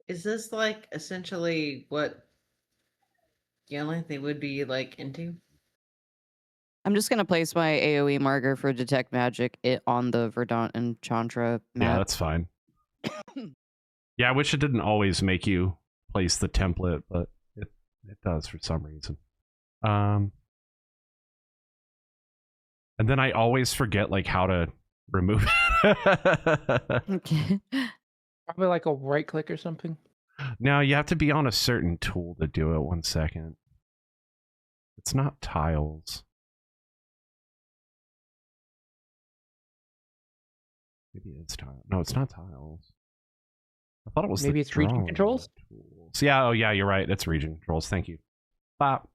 Is this like essentially what Iolanthe would be like into? I'm just going to place my AoE marker for Detect Magic on the Verdant Enchantra map. Yeah, that's fine. Yeah, I wish it didn't always make you place the template, but it does for some reason. And then I always forget like how to remove it. Okay. Probably like a right click or something. Now you have to be on a certain tool to do it. 1 second. It's not tiles. Maybe it's tile. No, it's not tiles. I thought it was Maybe the it's region drawing controls? tools. Yeah, oh yeah, you're right. It's region controls. Thank you. Bop.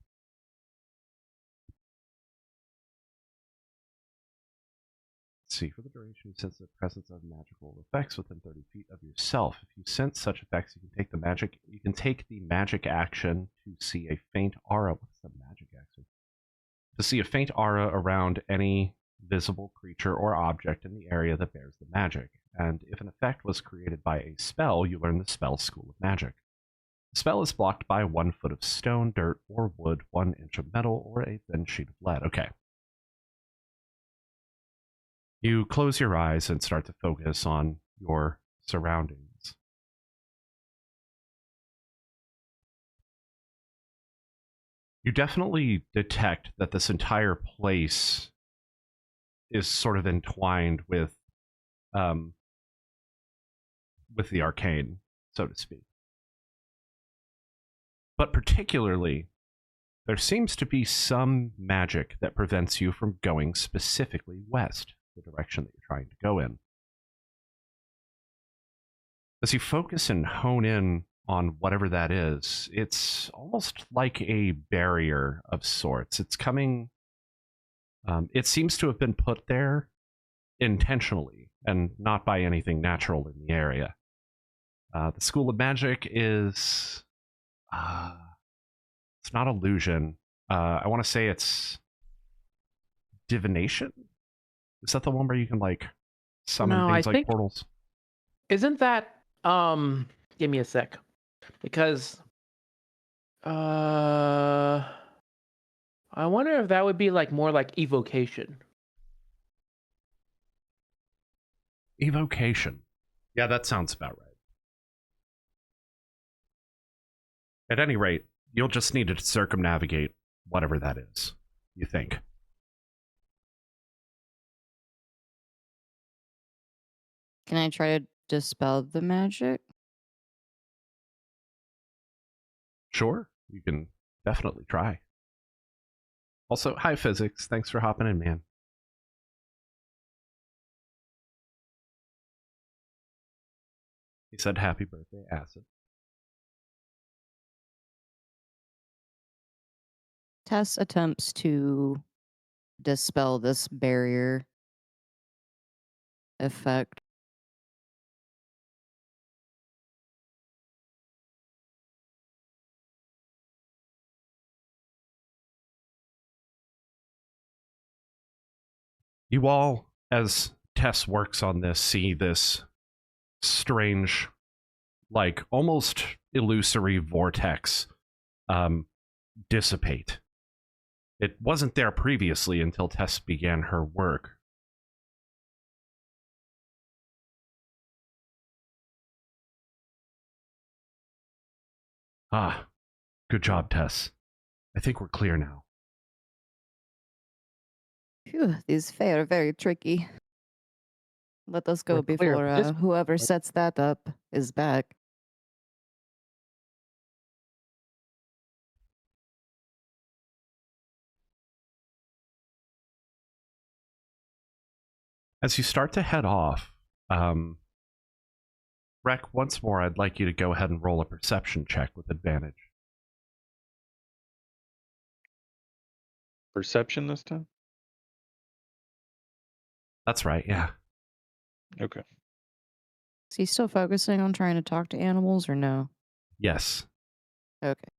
See, for the duration, you sense the presence of magical effects within 30 feet of yourself. If you sense such effects, you can take the magic action to see a faint aura. What's the magic action? To see a faint aura around any visible creature or object in the area that bears the magic. And if an effect was created by a spell, you learn the spell School of Magic. The spell is blocked by 1 foot of stone, dirt, or wood, 1 inch of metal, or a thin sheet of lead. Okay. You close your eyes and start to focus on your surroundings. You definitely detect that this entire place is sort of entwined with the arcane, so to speak. But particularly, there seems to be some magic that prevents you from going specifically west, the direction that you're trying to go in. As you focus and hone in on whatever that is, it's almost like a barrier of sorts. It's coming. It seems to have been put there intentionally and not by anything natural in the area. The School of Magic is. It's not illusion. I want to say it's divination. Is that the one where you can like summon No, I things like think- portals? Isn't that give me a sec. Because I wonder if that would be like more like evocation. Evocation. Yeah, that sounds about right. At any rate, you'll just need to circumnavigate whatever that is, you think. Can I try to dispel the magic? Sure, you can definitely try. Also, hi Physics, thanks for hopping in, man. He said happy birthday, Acid. Tess attempts to dispel this barrier effect. You all, as Tess works on this, see this strange, like almost illusory vortex dissipate. It wasn't there previously until Tess began her work. Ah, good job, Tess. I think we're clear now. Phew, these fae are very tricky. Let us go We're clear. before Just- whoever sets that up is back. As you start to head off, Rek, once more, I'd like you to go ahead and roll a perception check with advantage. Perception this time? That's right, yeah. Okay. Is he still focusing on trying to talk to animals or no? Yes. Okay.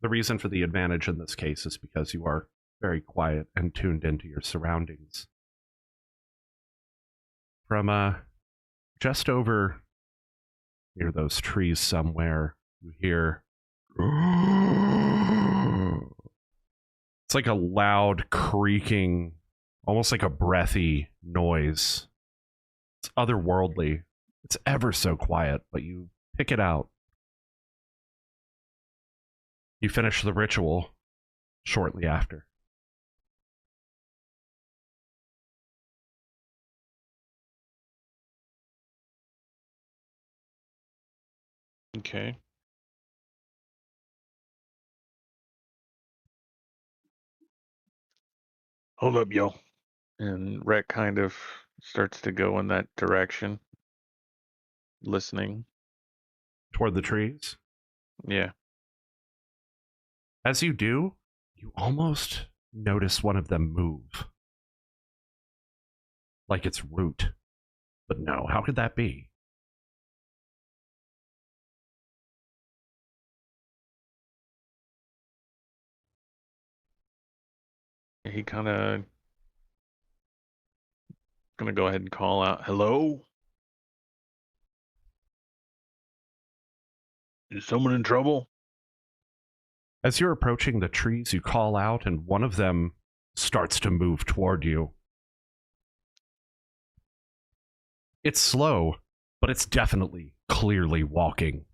The reason for the advantage in this case is because you are very quiet and tuned into your surroundings. From just over near those trees somewhere, you hear it's like a loud creaking, almost like a breathy noise. It's otherworldly. It's ever so quiet, but you pick it out. You finish the ritual shortly after. Okay. Hold up, yo. And Rhett kind of starts to go in that direction, listening. Toward the trees. Yeah. As you do, you almost notice one of them move. Like its root. But no, how could that be? He kind of gonna go ahead and call out, "Hello? Is someone in trouble?" As you're approaching the trees, you call out, and one of them starts to move toward you. It's slow, but it's definitely, clearly walking.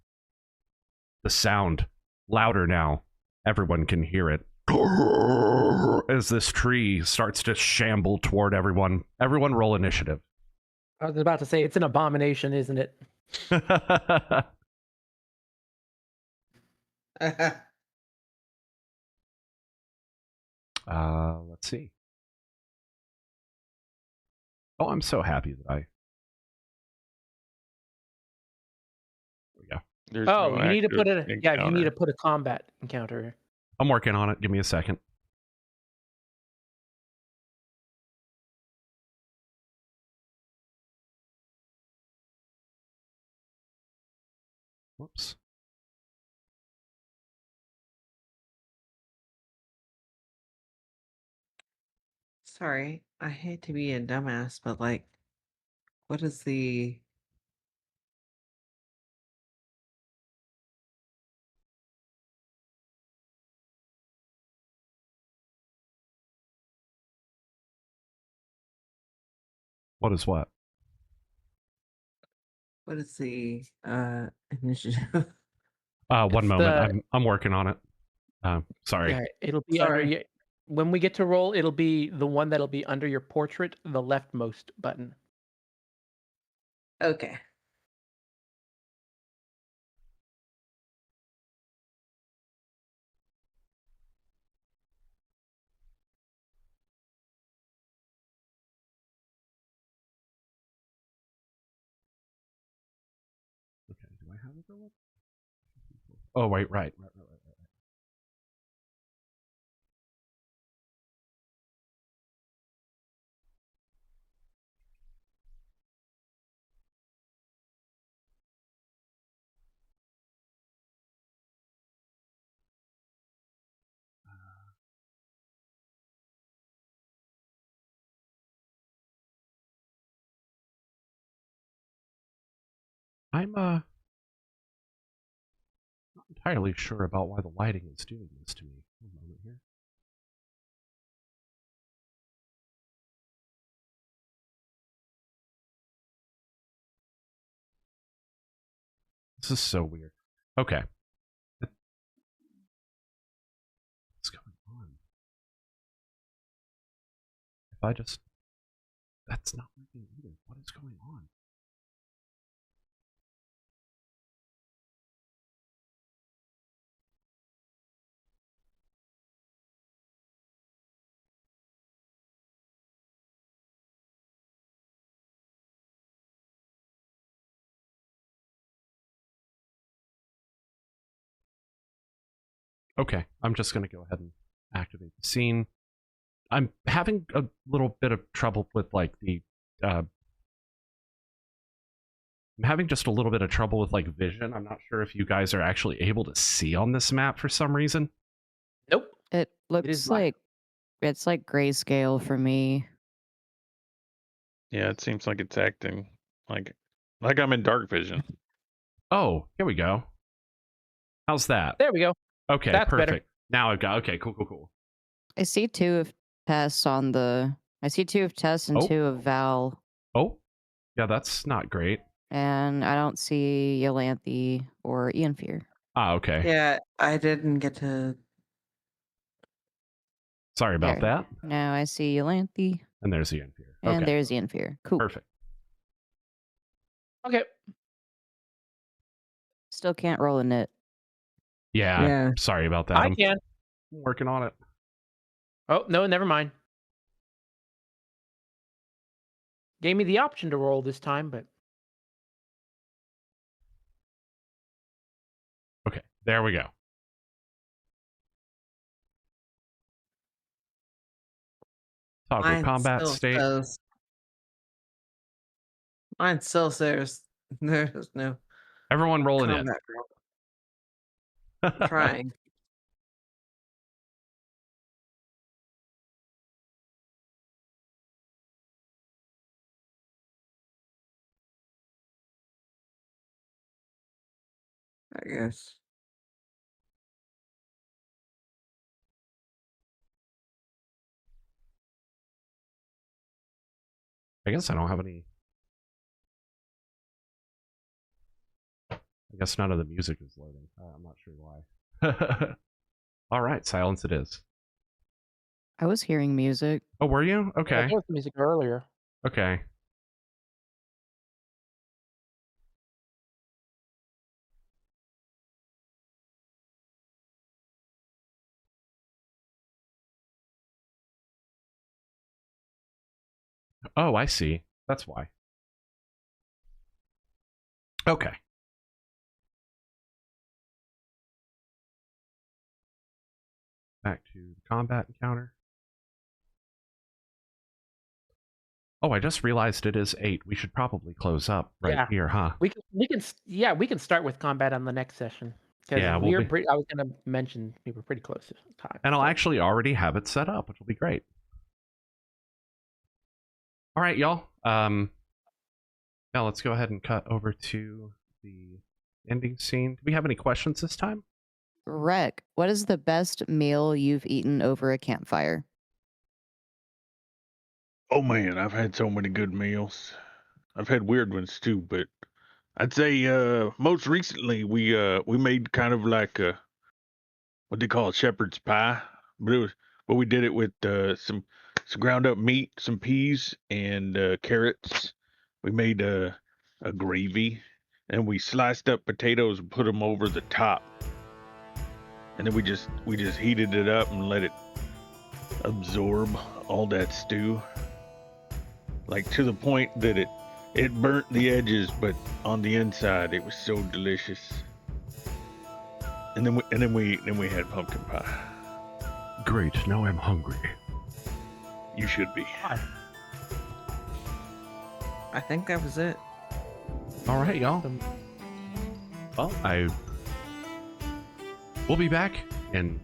The sound, louder now. Everyone can hear it. As this tree starts to shamble toward everyone. Everyone roll initiative. I was about to say it's an abomination, isn't it? Let's see. Oh, I'm so happy that I There's Oh, no you need to active put it. Yeah, you need to encounter. put a combat encounter. I'm working on it. Give me a second. Whoops. Sorry, I hate to be a dumbass, but like, what is the? What is what? What is the initiative? One It's moment. the- I'm working on it. Sorry. Yeah, it'll be under. Sorry. Yeah, when we get to roll, it'll be the one that'll be under your portrait, the leftmost button. Okay. Okay. Do I have it? Oh, wait. Right. I'm not entirely sure about why the lighting is doing this to me. One moment here. This is so weird. Okay. What's going on? If I just... That's not working either. What is going on? Okay, I'm just going to go ahead and activate the scene. I'm having a little bit of trouble with like the I'm having just a little bit of trouble with like vision. I'm not sure if you guys are actually able to see on this map for some reason. Nope. It looks is black. like it's like grayscale for me. Yeah, it seems like it's acting like I'm in dark vision. Oh, here we go. How's that? There we go. Okay, That's perfect. better. Now I've got cool. I see 2 of Tess on the. I see 2 of Tess and Oh. 2 of Val, Oh, yeah, that's not great. and I don't see Iolanthe or Ian Fear. Ah, okay. Yeah, I didn't get to. Sorry about There. that. Now I see Iolanthe, And there's the Anterius. and Okay, there's Ian Fear. Cool. perfect. Okay. Still can't roll a knit. Yeah, Yeah. sorry about that. I I'm can. working on it. Oh no, never mind. Gave me the option to roll this time, but Okay, there we go. Toggle Mine combat still state. says. Mine still says there's no Everyone rolling combat. in. Trying. I guess. I guess I don't have any. I guess none of the music is loading. I'm not sure why. All right, silence it is. I was hearing music. Oh, were you? yeah, Okay. there was music earlier. Okay. Oh, I see. That's why. Okay. back to the combat encounter. Oh, I just realized it is 8. We should probably close up right here, huh? We can start with combat on the next session. Yeah, I was gonna mention we were pretty close to time. And I'll actually already have it set up, which will be great. All right, y'all. Now let's go ahead and cut over to the ending scene. Do we have any questions this time? Rec, what is the best meal you've eaten over a campfire? Oh man, I've had so many good meals. I've had weird ones too, but I'd say most recently we made kind of like a what they call shepherd's pie, but we did it with some ground up meat, some peas, and carrots. We made a gravy, and we sliced up potatoes and put them over the top, and then we just heated it up and let it absorb all that stew, like to the point that it burnt the edges, but on the inside it was so delicious. And then we had pumpkin pie. Great. Now I'm hungry. You should be. I think that was it. All right, y'all. Well, we'll be back in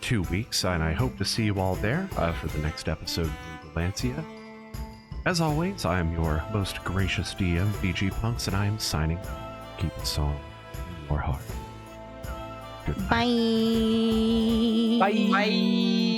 2 weeks, and I hope to see you all there for the next episode of Dalancia. As always, I am your most gracious DM, VGpunx, and I am signing. Keep the song in your heart. Good night. Bye. Bye. Bye.